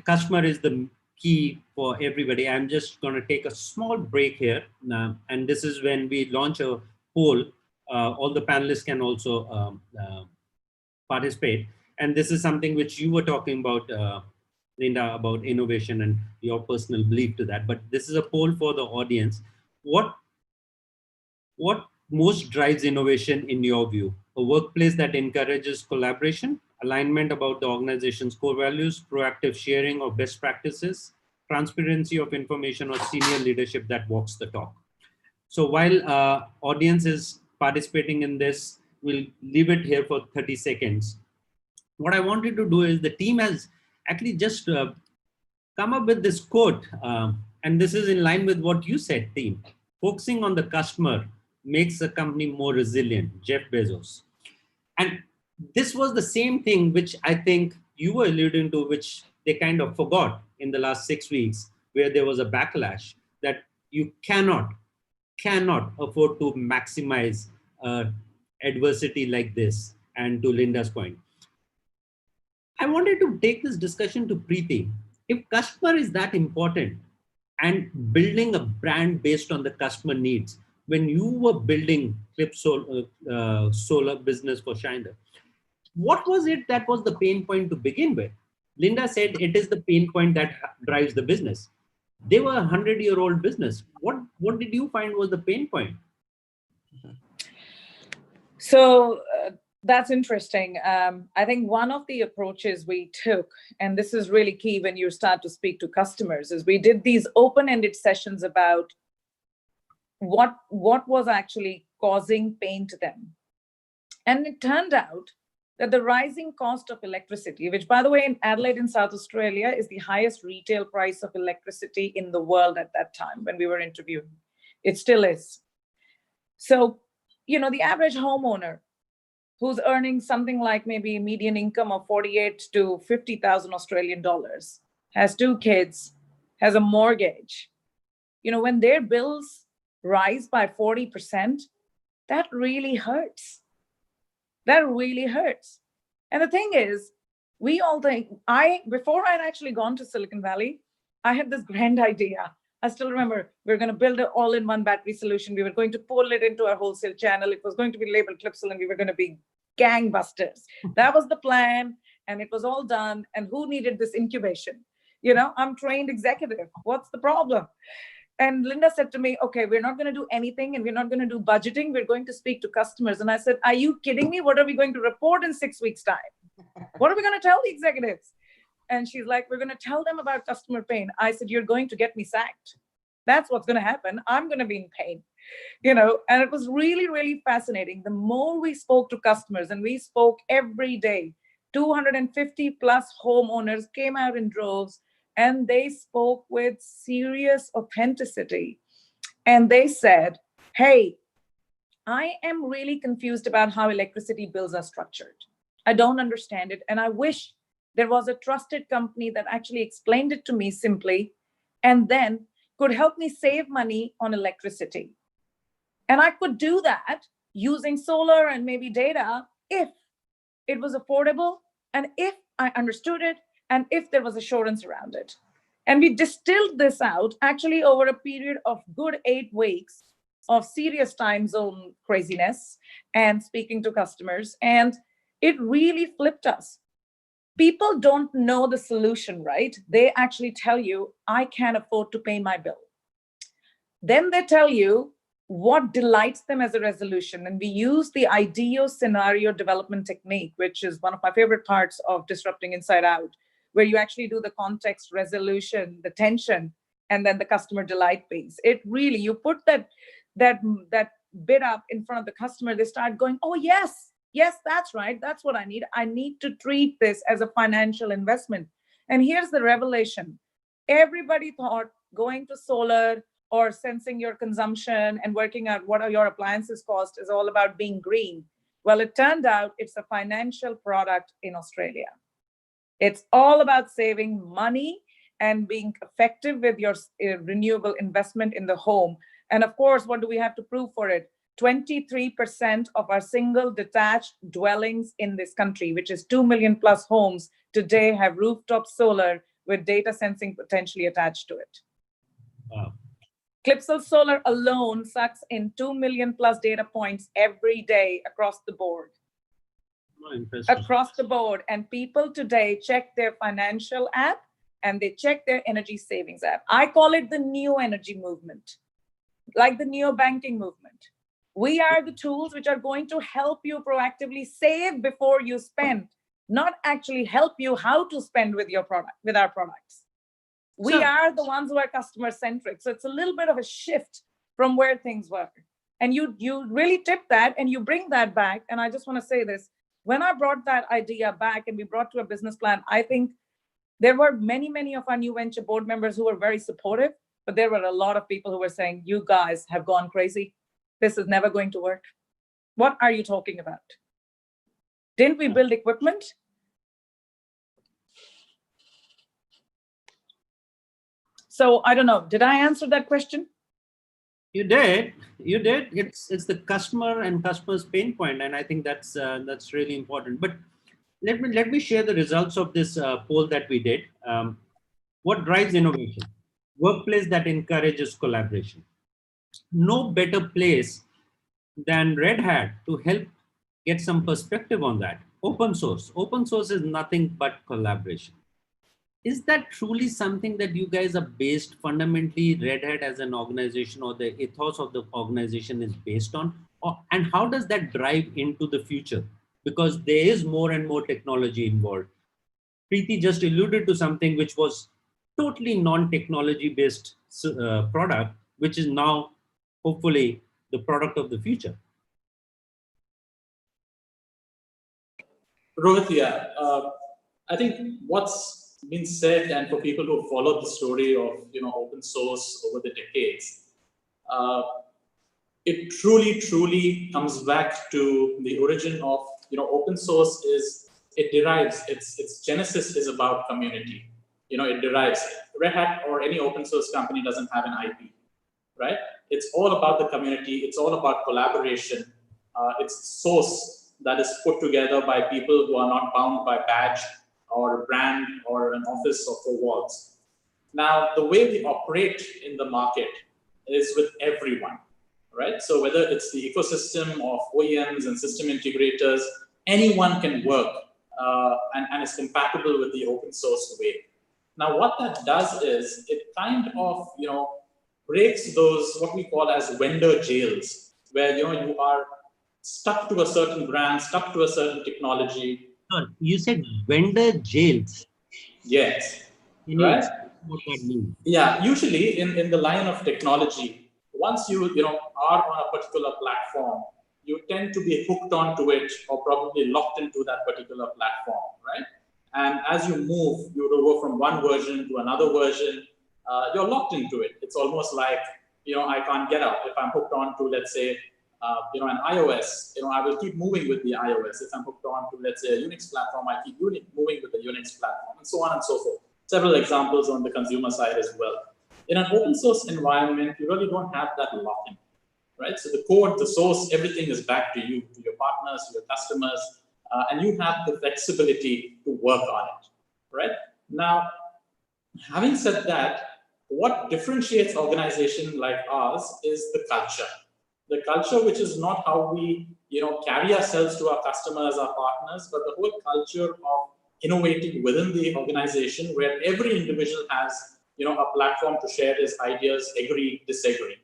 [SPEAKER 3] customer is the key for everybody. I'm just going to take a small break here. And this is when we launch a poll. All the panelists can also participate. And this is something which you were talking about, Linda, about innovation and your personal belief to that. But this is a poll for the audience. What most drives innovation in your view? A workplace that encourages collaboration, alignment about the organization's core values, proactive sharing of best practices, transparency of information, or senior leadership that walks the talk. So while audience is participating in this, we'll leave it here for 30 seconds. What I wanted to do is the team has actually just come up with this quote, and this is in line with what you said, team. Focusing on the customer makes a company more resilient, Jeff Bezos. And this was the same thing which I think you were alluding to, which they kind of forgot in the last 6 weeks, where there was a backlash that you cannot afford to maximize adversity like this. And to Linda's point, I wanted to take this discussion to Preeti. If customer is that important and building a brand based on the customer needs, when you were building Clip solar business for Schneider, what was it that was the pain point to begin with? Linda said it is the pain point that drives the business. They were a 100-year-old business. What did you find was the pain point?
[SPEAKER 5] So that's interesting. I think one of the approaches we took, and this is really key when you start to speak to customers, is we did these open-ended sessions about what was actually causing pain to them. And it turned out that the rising cost of electricity, which by the way, in Adelaide in South Australia is the highest retail price of electricity in the world at that time when we were interviewing. It still is. So, the average homeowner who's earning something like maybe a median income of 48 to 50,000 Australian dollars, has 2 kids, has a mortgage, when their bills rise by 40%, that really hurts. That really hurts. And the thing is, we all think, before I'd actually gone to Silicon Valley, I had this grand idea. I still remember we were going to build an all-in-one battery solution. We were going to pull it into our wholesale channel. It was going to be labeled Clipsal and we were going to be gangbusters. That was the plan and it was all done. And who needed this incubation? I'm trained executive. What's the problem? And Linda said to me, okay, we're not going to do anything and we're not going to do budgeting. We're going to speak to customers. And I said, are you kidding me? What are we going to report in 6 weeks' time? What are we going to tell the executives? And she's like, we're going to tell them about customer pain. I said, you're going to get me sacked. That's what's going to happen. I'm going to be in pain, and it was really, really fascinating. The more we spoke to customers, and we spoke every day, 250 plus homeowners came out in droves, and they spoke with serious authenticity. And they said, hey, I am really confused about how electricity bills are structured. I don't understand it. And I wish there was a trusted company that actually explained it to me simply and then could help me save money on electricity. And I could do that using solar and maybe data if it was affordable and if I understood it and if there was assurance around it. And we distilled this out actually over a period of good 8 weeks of serious time zone craziness and speaking to customers. And it really flipped us. People don't know the solution, right? They actually tell you, I can't afford to pay my bill. Then they tell you what delights them as a resolution. And we use the Ideation scenario development technique, which is one of my favorite parts of Disrupting Inside Out, where you actually do the context, resolution, the tension, and then the customer delight piece. It really, you put that bit up in front of the customer, they start going, oh, yes, that's right. That's what I need. I need to treat this as a financial investment. And here's the revelation. Everybody thought going to solar or sensing your consumption and working out what are your appliances cost is all about being green. Well, it turned out it's a financial product in Australia. It's all about saving money and being effective with your renewable investment in the home. And of course, what do we have to prove for it? 23% of our single detached dwellings in this country, which is 2 million plus homes today, have rooftop solar with data sensing potentially attached to it.
[SPEAKER 3] Wow.
[SPEAKER 5] Clipsal Solar alone sucks in 2 million plus data points every day across the board.
[SPEAKER 3] Oh, interesting.
[SPEAKER 5] Across the board. And people today check their financial app and they check their energy savings app. I call it the neo energy movement, like the neo banking movement. We are the tools which are going to help you proactively save before you spend, not actually help you how to spend with your product, with our products. We are the ones who are customer centric. So it's a little bit of a shift from where things were. And you really tip that and you bring that back. And I just want to say this, when I brought that idea back and we brought to a business plan, I think there were many of our new venture board members who were very supportive, but there were a lot of people who were saying, you guys have gone crazy. This is never going to work. What are you talking about? Didn't we build equipment? So I don't know, did I answer that question?
[SPEAKER 3] You did. It's the customer and customer's pain point, and I think that's really important. But let me share the results of this poll that we did. What drives innovation? Workplace that encourages collaboration. No better place than Red Hat to help get some perspective on that. Open source. Open source is nothing but collaboration. Is that truly something that you guys are based fundamentally, Red Hat as an organization, or the ethos of the organization is based on? And how does that drive into the future? Because there is more and more technology involved. Preeti just alluded to something which was totally non-technology based product, which is now hopefully the product of the future.
[SPEAKER 8] Rohit, yeah. I think what's been said, and for people who followed the story of open source over the decades, it truly comes back to the origin of open source. It derives its genesis is about community. It derives. Red Hat or any open source company doesn't have an IP, right? It's all about the community. It's all about collaboration. It's source that is put together by people who are not bound by badge or a brand or an office or four walls. Now, the way we operate in the market is with everyone, right? So whether it's the ecosystem of OEMs and system integrators, anyone can work and is compatible with the open source way. Now, what that does is it kind of, breaks those, what we call as vendor jails, where, you are stuck to a certain brand, stuck to a certain technology.
[SPEAKER 3] You said vendor jails.
[SPEAKER 8] Yes.
[SPEAKER 3] Right? What that means?
[SPEAKER 8] Yeah, usually in the line of technology, once you are on a particular platform, you tend to be hooked onto it or probably locked into that particular platform, right? And as you move, you go from one version to another version, you're locked into it. It's almost like, I can't get out. If I'm hooked on to, let's say, an iOS, I will keep moving with the iOS. If I'm hooked on to, let's say, a Unix platform, I keep moving with the Unix platform, and so on and so forth. Several examples on the consumer side as well. In an open source environment, you really don't have that lock-in, right? So the code, the source, everything is back to you, to your partners, to your customers, and you have the flexibility to work on it, right? Now, having said that, what differentiates organizations like ours is the culture. The culture, which is not how we, carry ourselves to our customers, our partners, but the whole culture of innovating within the organization, where every individual has, a platform to share his ideas, agree, disagree.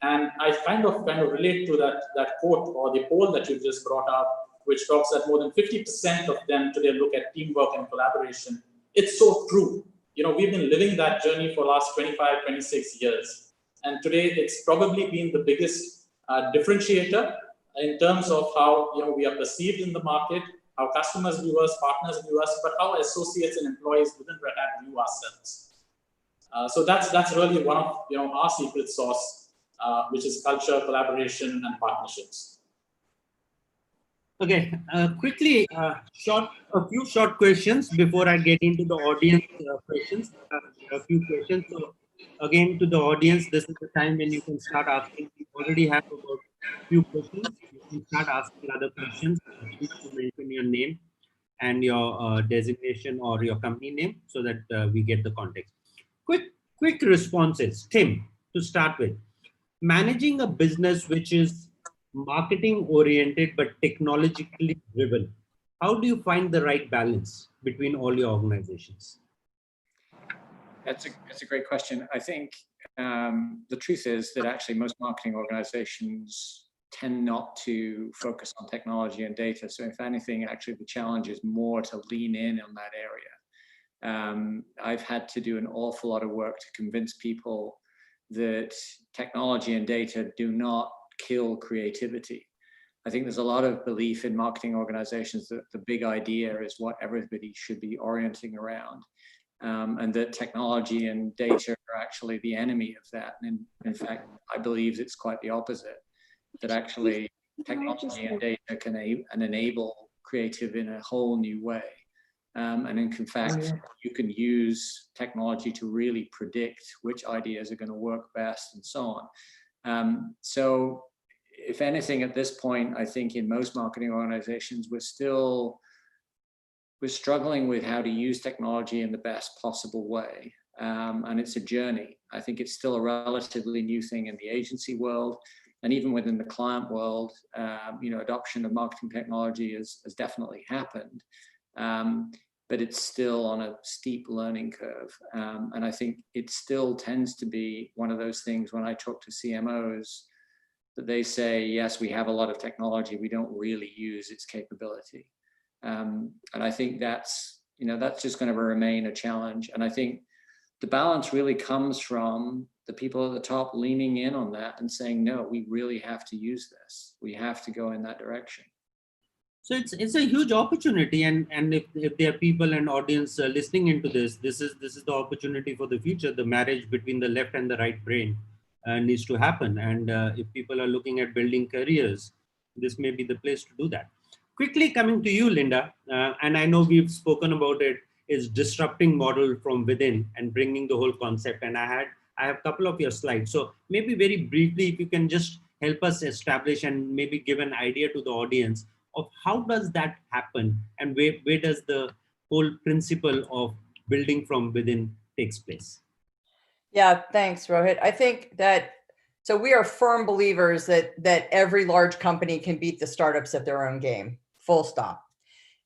[SPEAKER 8] And I kind of relate to that quote or the poll that you just brought up, which talks that more than 50% of them today look at teamwork and collaboration. It's so true. We've been living that journey for the last 25, 26 years. And today it's probably been the biggest differentiator in terms of how we are perceived in the market, how customers view us, partners view us, but how associates and employees within Red Hat view ourselves. So that's really one of our secret sauce, which is culture, collaboration, and partnerships.
[SPEAKER 3] Okay, quickly, a few short questions before I get into the audience questions. A few questions. So again, to the audience, this is the time when you can start asking. We already have about a few questions. You can start asking other questions. Please mention your name. and your designation or your company name so that we get the context. Quick responses. Tim, to start with, managing a business which is marketing oriented but technologically driven. How do you find the right balance between all your organizations?
[SPEAKER 6] That's a great question. I think the truth is that actually most marketing organizations tend not to focus on technology and data. So if anything, actually the challenge is more to lean in on that area. I've had to do an awful lot of work to convince people that technology and data do not kill creativity. I think there's a lot of belief in marketing organizations that the big idea is what everybody should be orienting around. And that technology and data are actually the enemy of that. And in fact, I believe it's quite the opposite, that actually technology and data can enable creative in a whole new way. And in fact, you can use technology to really predict which ideas are going to work best and so on. So if anything, at this point, I think in most marketing organizations, we're struggling with how to use technology in the best possible way. And it's a journey. I think it's still a relatively new thing in the agency world. And even within the client world, adoption of marketing technology has definitely happened. But it's still on a steep learning curve. And I think it still tends to be one of those things when I talk to CMOs that they say, yes, we have a lot of technology, we don't really use its capability. And I think that's just going to remain a challenge. And I think the balance really comes from the people at the top leaning in on that and saying, no, we really have to use this. We have to go in that direction.
[SPEAKER 3] So it's a huge opportunity, and if there are people and audience listening into this is the opportunity for the future. The marriage between the left and the right brain needs to happen, and if people are looking at building careers, this may be the place to do that. Quickly coming to you, Linda, and I know we've spoken about it, is disrupting model from within and bringing the whole concept. And I have a couple of your slides. So maybe very briefly, if you can just help us establish and maybe give an idea to the audience of how does that happen and where does the whole principle of building from within takes place?
[SPEAKER 7] Yeah, thanks, Rohit. I think that, so we are firm believers that every large company can beat the startups at their own game, full stop.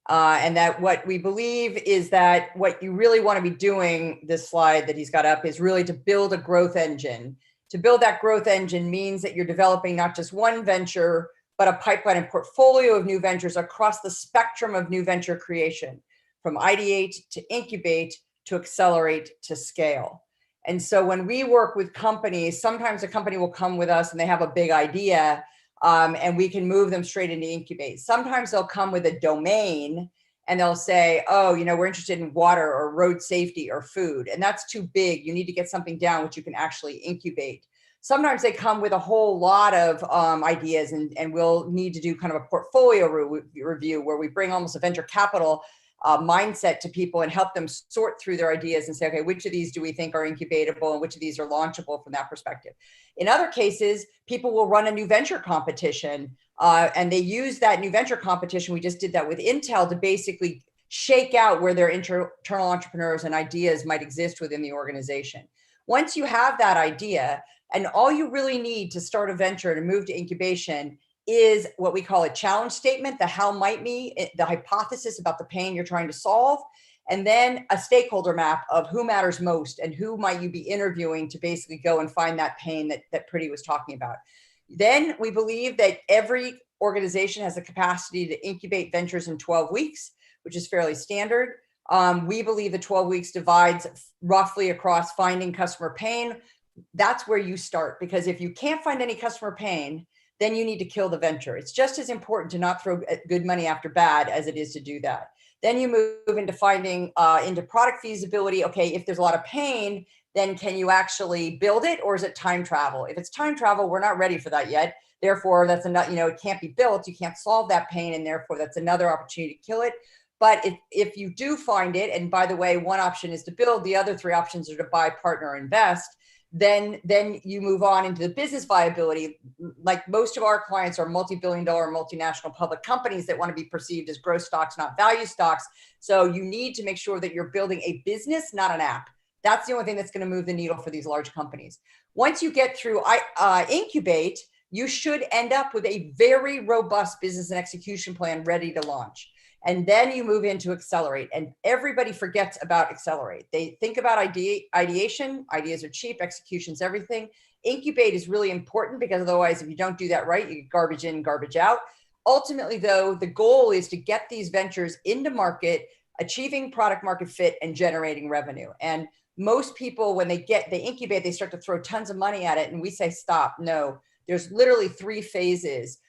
[SPEAKER 7] And that what we believe is that what you really want to be doing, this slide that he's got up, is really to build a growth engine. To build that growth engine means that you're developing not just one venture, but a pipeline and portfolio of new ventures across the spectrum of new venture creation, from ideate to incubate to accelerate to scale. And so when we work with companies, sometimes a company will come with us and they have a big idea, and we can move them straight into incubate. Sometimes they'll come with a domain and they'll say, oh, we're interested in water or road safety or food, and that's too big. You need to get something down which you can actually incubate. Sometimes they come with a whole lot of ideas, and we'll need to do kind of a portfolio review where we bring almost a venture capital mindset to people and help them sort through their ideas and say, okay, which of these do we think are incubatable and which of these are launchable from that perspective? In other cases, people will run a new venture competition and they use that new venture competition. We just did that with Intel to basically shake out where their internal entrepreneurs and ideas might exist within the organization. Once you have that idea, and all you really need to start a venture to move to incubation is what we call a challenge statement, the how might me, the hypothesis about the pain you're trying to solve, and then a stakeholder map of who matters most and who might you be interviewing to basically go and find that pain that Priti was talking about. Then we believe that every organization has the capacity to incubate ventures in 12 weeks, which is fairly standard. We believe the 12 weeks divides roughly across finding customer pain. That's where you start, because if you can't find any customer pain, then you need to kill the venture. It's just as important to not throw good money after bad as it is to do that. Then you move into finding into product feasibility. Okay, if there's a lot of pain, then can you actually build it, or is it time travel? If it's time travel, we're not ready for that yet. Therefore, that's enough, it can't be built. You can't solve that pain, and therefore that's another opportunity to kill it. But if you do find it, and by the way, one option is to build, the other three options are to buy, partner, invest, then you move on into the business viability. Like most of our clients are multi-billion-dollar multinational public companies that want to be perceived as growth stocks, not value stocks. So you need to make sure that you're building a business, not an app. That's the only thing that's going to move the needle for these large companies. Once you get through Incubate, you should end up with a very robust business and execution plan ready to launch. And then you move into Accelerate, and everybody forgets about Accelerate. They think about ideation. Ideas are cheap, execution's everything. Incubate is really important because otherwise, if you don't do that right, you get garbage in, garbage out. Ultimately, though, the goal is to get these ventures into market, achieving product market fit and generating revenue. And most people, when they incubate, they start to throw tons of money at it. And we say, stop. No, there's literally 3 phases.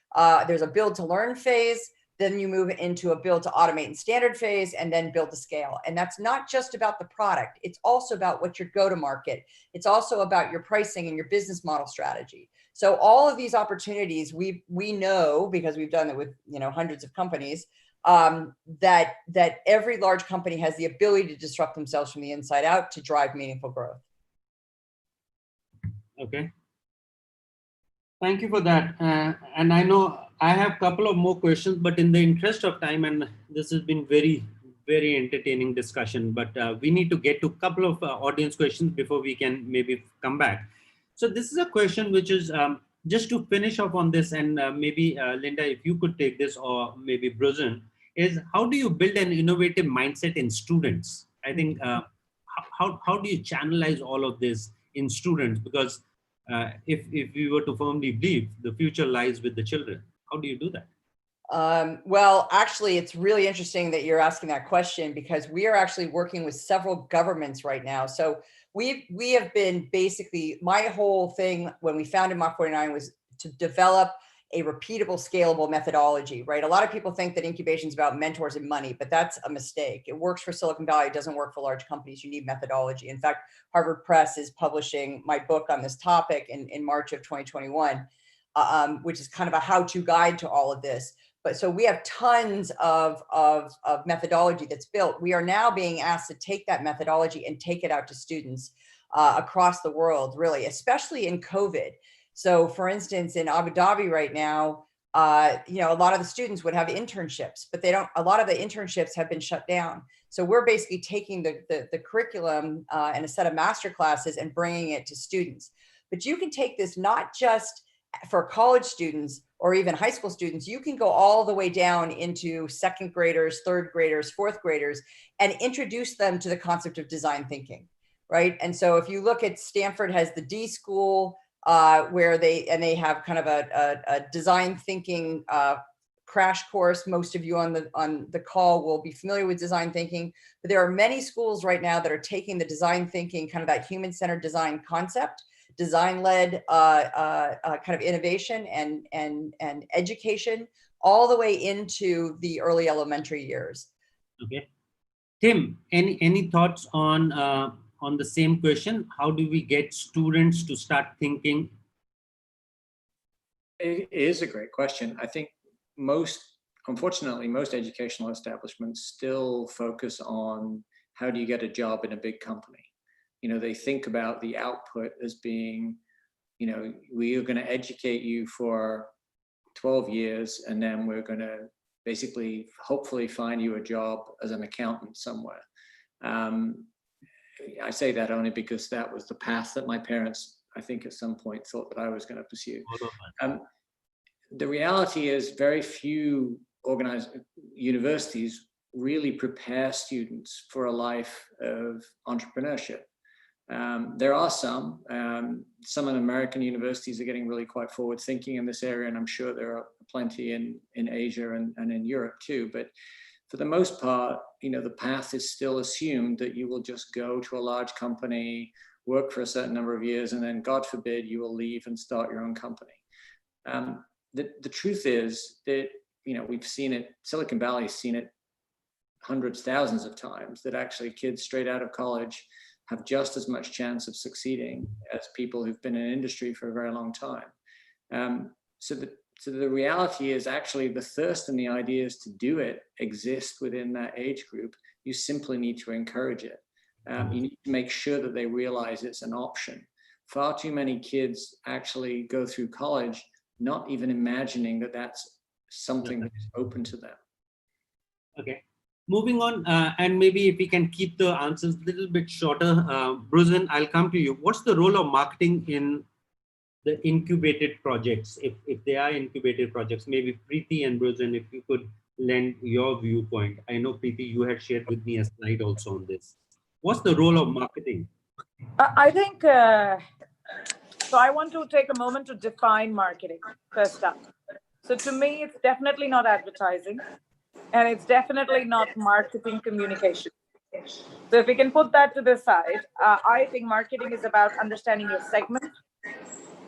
[SPEAKER 7] There's a build to learn phase. Then you move into a build to automate and standard phase, and then build to scale. And that's not just about the product. It's also about what your go-to-market. It's also about your pricing and your business model strategy. So all of these opportunities, we know, because we've done it with hundreds of companies, that every large company has the ability to disrupt themselves from the inside out to drive meaningful growth.
[SPEAKER 3] Okay. Thank you for that. And I know I have a couple of more questions, but in the interest of time, and this has been very, very entertaining discussion, but we need to get to a couple of audience questions before we can maybe come back. So this is a question which is just to finish off on this, and maybe Linda, if you could take this, or maybe Bruzen, is how do you build an innovative mindset in students? I think how do you channelize all of this in students? Because if we were to firmly believe the future lies with the children, how do you do that?
[SPEAKER 7] Well, actually, it's really interesting that you're asking that question, because we are actually working with several governments right now. So we have been basically, my whole thing when we founded Mach 49 was to develop a repeatable, scalable methodology, right? A lot of people think that incubation is about mentors and money, but that's a mistake. It works for Silicon Valley. It doesn't work for large companies. You need methodology. In fact, Harvard Press is publishing my book on this topic in March of 2021, which is kind of a how-to guide to all of this. But so we have tons of methodology that's built. We are now being asked to take that methodology and take it out to students across the world, really, especially in COVID. So for instance, in Abu Dhabi right now, a lot of the students would have internships, but a lot of the internships have been shut down. So we're basically taking the curriculum and a set of master classes and bringing it to students. But you can take this not just for college students or even high school students. You can go all the way down into second graders, third graders, fourth graders, and introduce them to the concept of design thinking, right? And so if you look at Stanford has the D School, where they have kind of a design thinking crash course. Most of you on the call will be familiar with design thinking, but there are many schools right now that are taking the design thinking, kind of that human-centered design concept, design-led kind of innovation and education, all the way into the early elementary years.
[SPEAKER 3] Okay, Tim, any thoughts on the same question? How do we get students to start thinking?
[SPEAKER 6] It is a great question. I think unfortunately, most educational establishments still focus on how do you get a job in a big company. They think about the output as being, we are going to educate you for 12 years, and then we're going to basically, hopefully find you a job as an accountant somewhere. I say that only because that was the path that my parents, I think at some point, thought that I was going to pursue. The reality is very few organized universities really prepare students for a life of entrepreneurship. There are some American universities are getting really quite forward thinking in this area, and I'm sure there are plenty in Asia and in Europe too. But for the most part, the path is still assumed that you will just go to a large company, work for a certain number of years, and then God forbid you will leave and start your own company. The truth is that, we've seen it, Silicon Valley's seen it hundreds, thousands of times, that actually kids straight out of college have just as much chance of succeeding as people who've been in industry for a very long time. So the reality is actually the thirst and the ideas to do it exist within that age group. You simply need to encourage it. You need to make sure that they realize it's an option. far too many kids actually go through college not even imagining that that's something that's open to them.
[SPEAKER 3] Okay. Moving on, and maybe if we can keep the answers a little bit shorter, Bruzen, I'll come to you. What's the role of marketing in the incubated projects? If they are incubated projects, maybe Preeti and Bruzen, if you could lend your viewpoint. I know, Preeti, you had shared with me a slide also on this. What's the role of marketing?
[SPEAKER 5] I think, so I want to take a moment to define marketing first up. So to me, it's definitely not advertising, and it's definitely not marketing communication. So if we can put that to the side, I think marketing is about understanding your segment,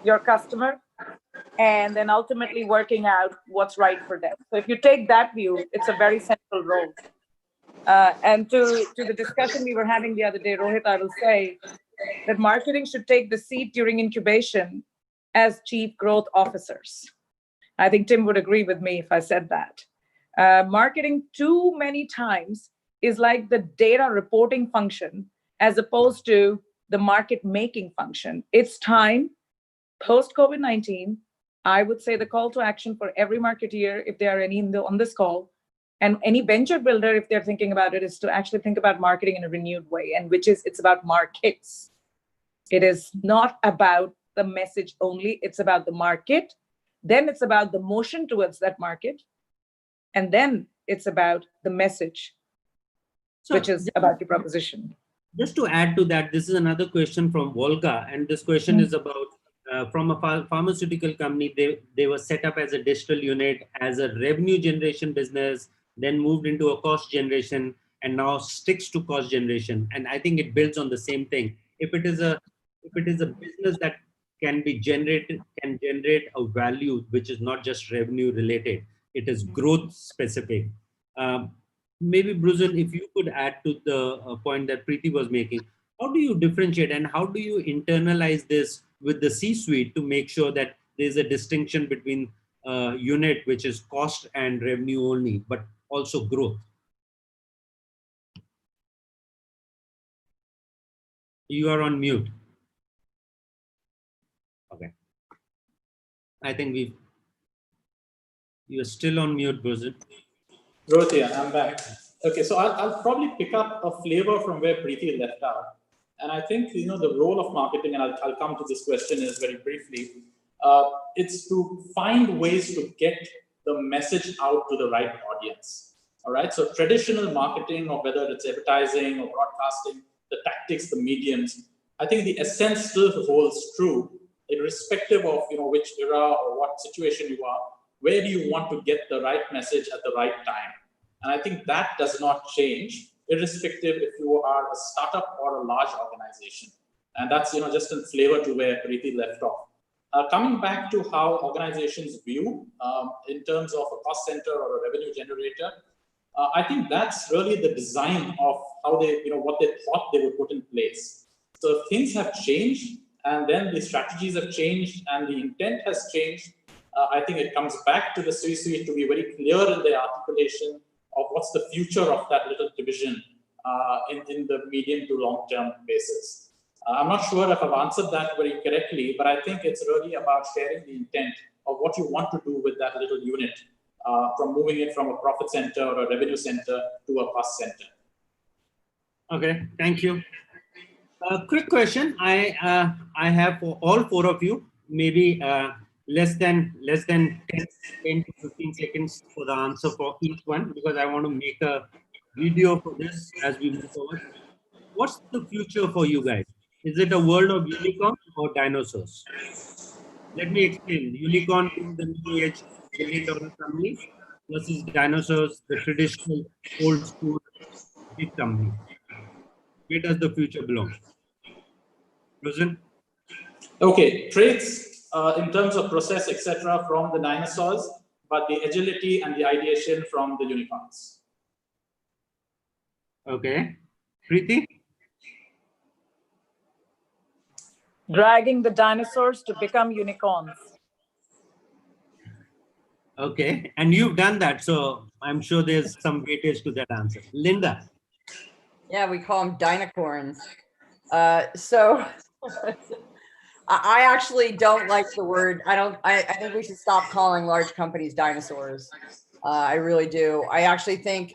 [SPEAKER 5] your customer, and then ultimately working out what's right for them. So if you take that view, it's a very central role. And to the discussion we were having the other day, Rohit, I will say that marketing should take the seat during incubation as chief growth officers. I think Tim would agree with me if I said that. Marketing too many times is like the data reporting function as opposed to the market making function. It's time post COVID-19. I would say the call to action for every marketeer, if there are any on this call, and any venture builder, if they're thinking about it, is to actually think about marketing in a renewed way, and which is, it's about markets. It is not about the message only, it's about the market. Then it's about the motion towards that market. And then it's about the message, which is about your proposition.
[SPEAKER 3] Just to add to that, this is another question from Volga, and this question is about from a pharmaceutical company. They were set up as a digital unit, as a revenue generation business, then moved into a cost generation, and now sticks to cost generation. And I think it builds on the same thing. If it is a business that can generate a value which is not just revenue related, it is growth specific. Maybe Bruzen, if you could add to the point that Preeti was making, how do you differentiate and how do you internalize this with the C-suite to make sure that there's a distinction between unit, which is cost and revenue only, but also growth? You are on mute. Okay. I think you are still on mute, Bruzen.
[SPEAKER 8] Rohit, I'm back. Okay, so I'll probably pick up a flavor from where Preeti left out. And I think, the role of marketing, and I'll come to this question is very briefly, it's to find ways to get the message out to the right audience. All right, so traditional marketing, or whether it's advertising or broadcasting, the tactics, the mediums, I think the essence still holds true, irrespective of which era or what situation you are. Where do you want to get the right message at the right time? And I think that does not change, irrespective if you are a startup or a large organization. And that's just in flavor to where Preeti left off. Coming back to how organizations view in terms of a cost center or a revenue generator, I think that's really the design of how they, what they thought they would put in place. So if things have changed, and then the strategies have changed, and the intent has changed, I think it comes back to the C-suite to be very clear in their articulation of what's the future of that little division in the medium to long-term basis. I'm not sure if I've answered that very correctly, but I think it's really about sharing the intent of what you want to do with that little unit, from moving it from a profit center or a revenue center to a cost center.
[SPEAKER 3] Okay, thank you. Quick question. I have for all four of you, maybe less than 10 to 15 seconds for the answer for each one, because I want to make a video for this as we move forward. What's the future for you guys? Is it a world of unicorns or dinosaurs? Let me explain. Unicorn in the new age billion-dollar companies versus dinosaurs, the traditional old school big company. Where does the future belong? Bruzen?
[SPEAKER 8] Okay, traits in terms of process, etc., from the dinosaurs, but the agility and the ideation from the unicorns.
[SPEAKER 3] Okay. Preeti?
[SPEAKER 5] Dragging the dinosaurs to become unicorns.
[SPEAKER 3] Okay, and you've done that, so I'm sure there's some weightage to that answer. Linda?
[SPEAKER 7] Yeah, we call them dinocorns. So I actually don't like the word. I think we should stop calling large companies dinosaurs. I really do. I think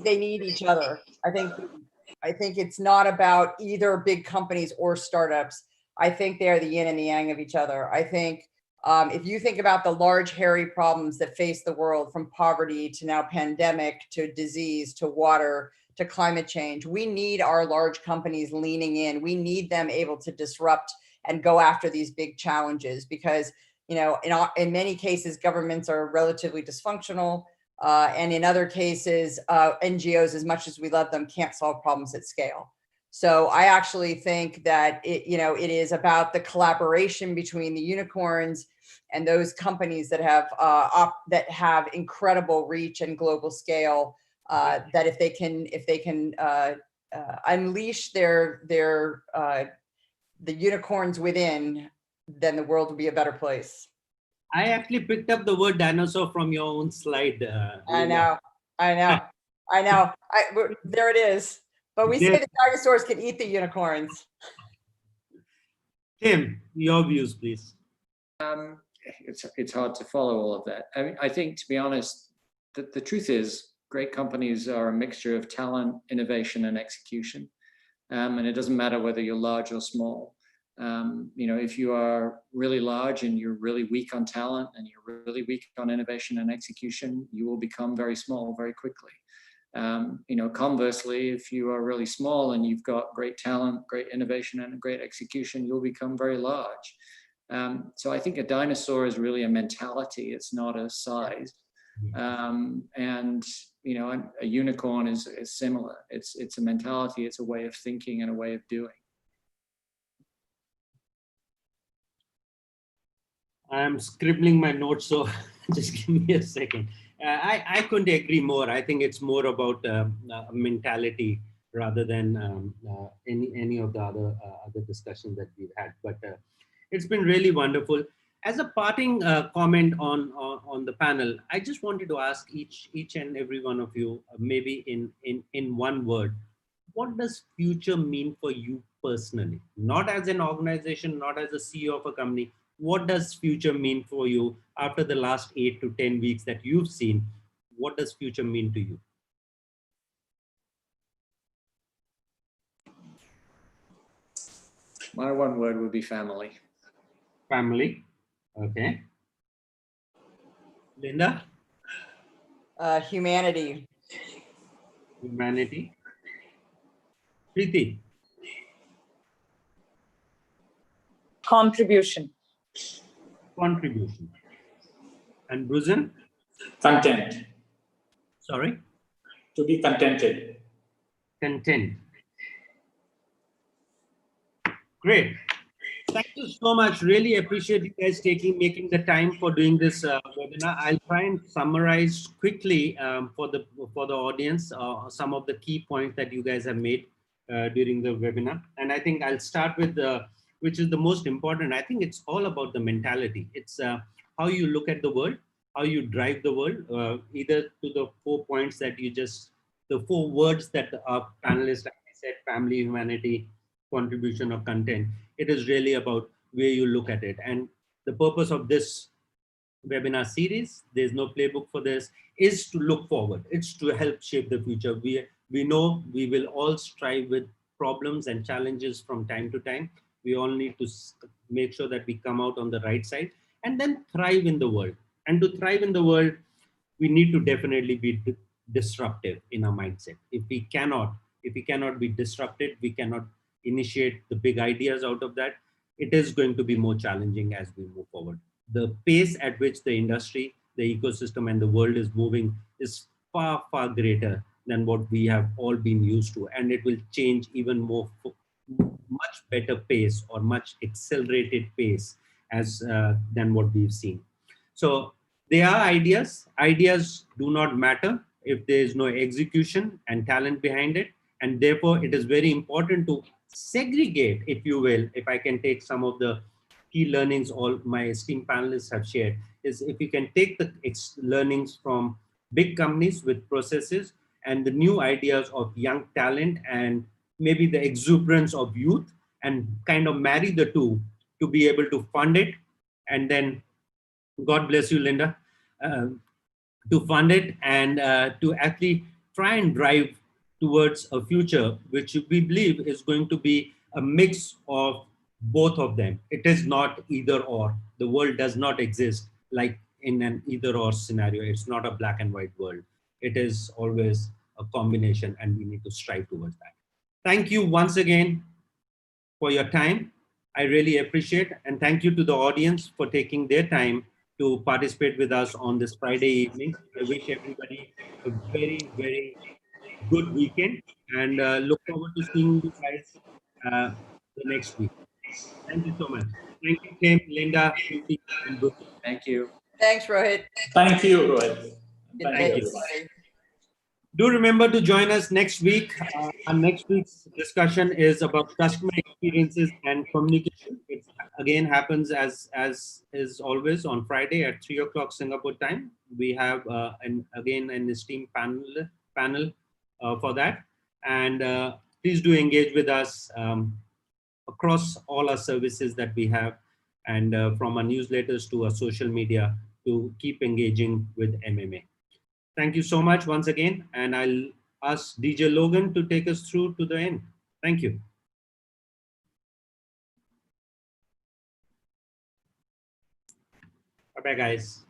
[SPEAKER 7] they need each other. I think it's not about either big companies or startups. I think they're the yin and the yang of each other. I think if you think about the large, hairy problems that face the world, from poverty to now pandemic to disease to water to climate change, we need our large companies leaning in. We need them able to disrupt and go after these big challenges because, you know, in many cases, governments are relatively dysfunctional. And in other cases, NGOs, as much as we love them, can't solve problems at scale. So I actually think that it is about the collaboration between the unicorns and those companies that have incredible reach and global scale. That if they can unleash the unicorns within, then the world will be a better place.
[SPEAKER 3] I actually picked up the word dinosaur from your own slide.
[SPEAKER 7] I know. There it is. But we say the dinosaurs can eat the unicorns.
[SPEAKER 3] Tim, your views, please.
[SPEAKER 6] It's hard to follow all of that. I mean, I think, to be honest, the truth is great companies are a mixture of talent, innovation, and execution. And it doesn't matter whether you're large or small. If you are really large and you're really weak on talent and you're really weak on innovation and execution, you will become very small very quickly. Conversely, if you are really small and you've got great talent, great innovation, and great execution, you'll become very large. So I think a dinosaur is really a mentality. It's not a size. A unicorn is similar. It's a mentality. It's a way of thinking and a way of doing.
[SPEAKER 3] I'm scribbling my notes, so just give me a second. I couldn't agree more. I think it's more about mentality rather than any of the other discussions that we've had. But it's been really wonderful. As a parting comment on the panel, I just wanted to ask each and every one of you, maybe in one word, what does future mean for you personally? Not as an organization, not as a CEO of a company. What does future mean for you after the last 8 to 10 weeks that you've seen? What does future mean to you?
[SPEAKER 6] My one word would be family.
[SPEAKER 3] Family. Okay. Linda?
[SPEAKER 7] Humanity.
[SPEAKER 3] Humanity. Preeti?
[SPEAKER 5] Contribution.
[SPEAKER 3] Contribution. And Bruzen?
[SPEAKER 8] Content.
[SPEAKER 3] Sorry?
[SPEAKER 8] To be contented.
[SPEAKER 3] Content. Great. Thank you so much. Really appreciate you guys making the time for doing this webinar. I'll try and summarize quickly for the audience some of the key points that you guys have made during the webinar. And I think I'll start with which is the most important. I think it's all about the mentality. It's how you look at the world, how you drive the world, either to the 4 points that the 4 words that our panelists, like I said, family, humanity, contribution, or content. It is really about where you look at it. And the purpose of this webinar series, there's no playbook for this, is to look forward. It's to help shape the future. We know we will all strive with problems and challenges from time to time. We all need to make sure that we come out on the right side and then thrive in the world. And to thrive in the world, we need to definitely be disruptive in our mindset. If we cannot be disrupted, we cannot initiate the big ideas out of that. It is going to be more challenging as we move forward. The pace at which the industry, the ecosystem, and the world is moving is far, far greater than what we have all been used to. And it will change even more, much better pace or much accelerated pace than what we've seen. So there are ideas. Ideas do not matter if there is no execution and talent behind it. And therefore, it is very important to segregate, if you will, if I can take some of the key learnings all my esteemed panelists have shared, is if you can take the learnings from big companies with processes and the new ideas of young talent and maybe the exuberance of youth, and kind of marry the two to be able to fund it. And then, God bless you, Linda, to fund it and to actually try and drive towards a future which we believe is going to be a mix of both of them. It is not either or. The world does not exist like in an either or scenario. It's not a black and white world. It is always a combination, and we need to strive towards that. Thank you once again for your time. I really appreciate, and thank you to the audience for taking their time to participate with us on this Friday evening. I wish everybody a very, very good weekend, and look forward to seeing you guys the next week. Thank you so much. Thank you, Tim, Linda, Preeti, and Bruce.
[SPEAKER 6] Thank you.
[SPEAKER 7] Thanks, Rohit.
[SPEAKER 8] Thank you, Rohit.
[SPEAKER 7] Good
[SPEAKER 8] Thank
[SPEAKER 7] day,
[SPEAKER 8] you.
[SPEAKER 7] everybody.
[SPEAKER 3] Do remember to join us next week. Our next week's discussion is about customer experiences and communication. It again happens as is always on Friday at 3 o'clock Singapore time. We have again an esteemed panel for that. And please do engage with us across all our services that we have, and from our newsletters to our social media, to keep engaging with MMA. Thank you so much once again, and I'll ask DJ Logan to take us through to the end. Thank you. Bye-bye, guys.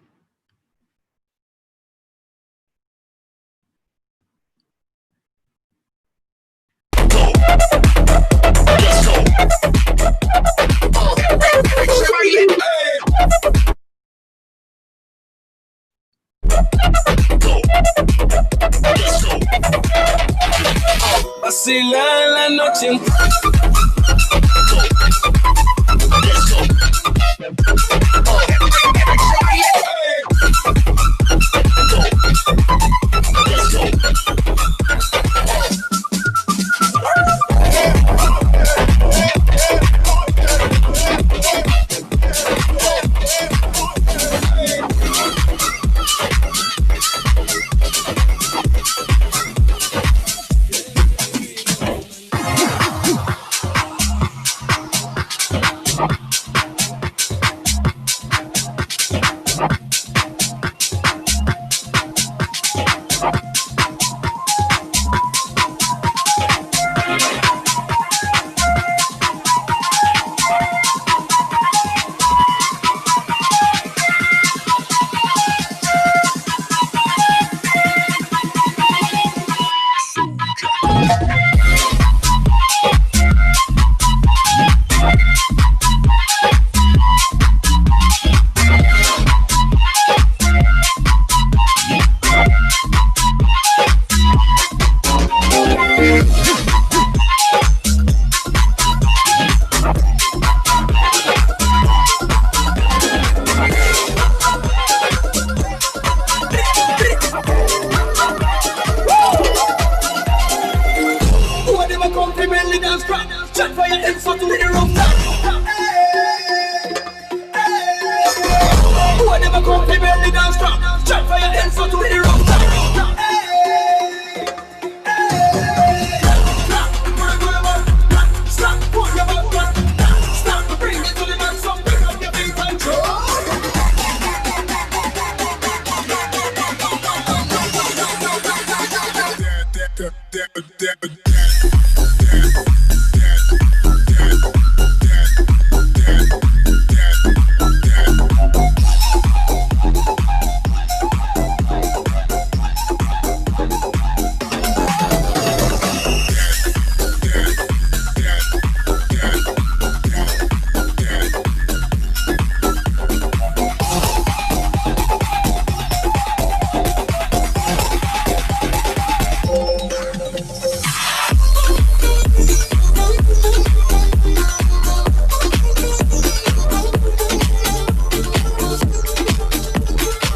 [SPEAKER 4] Vacilar la noche.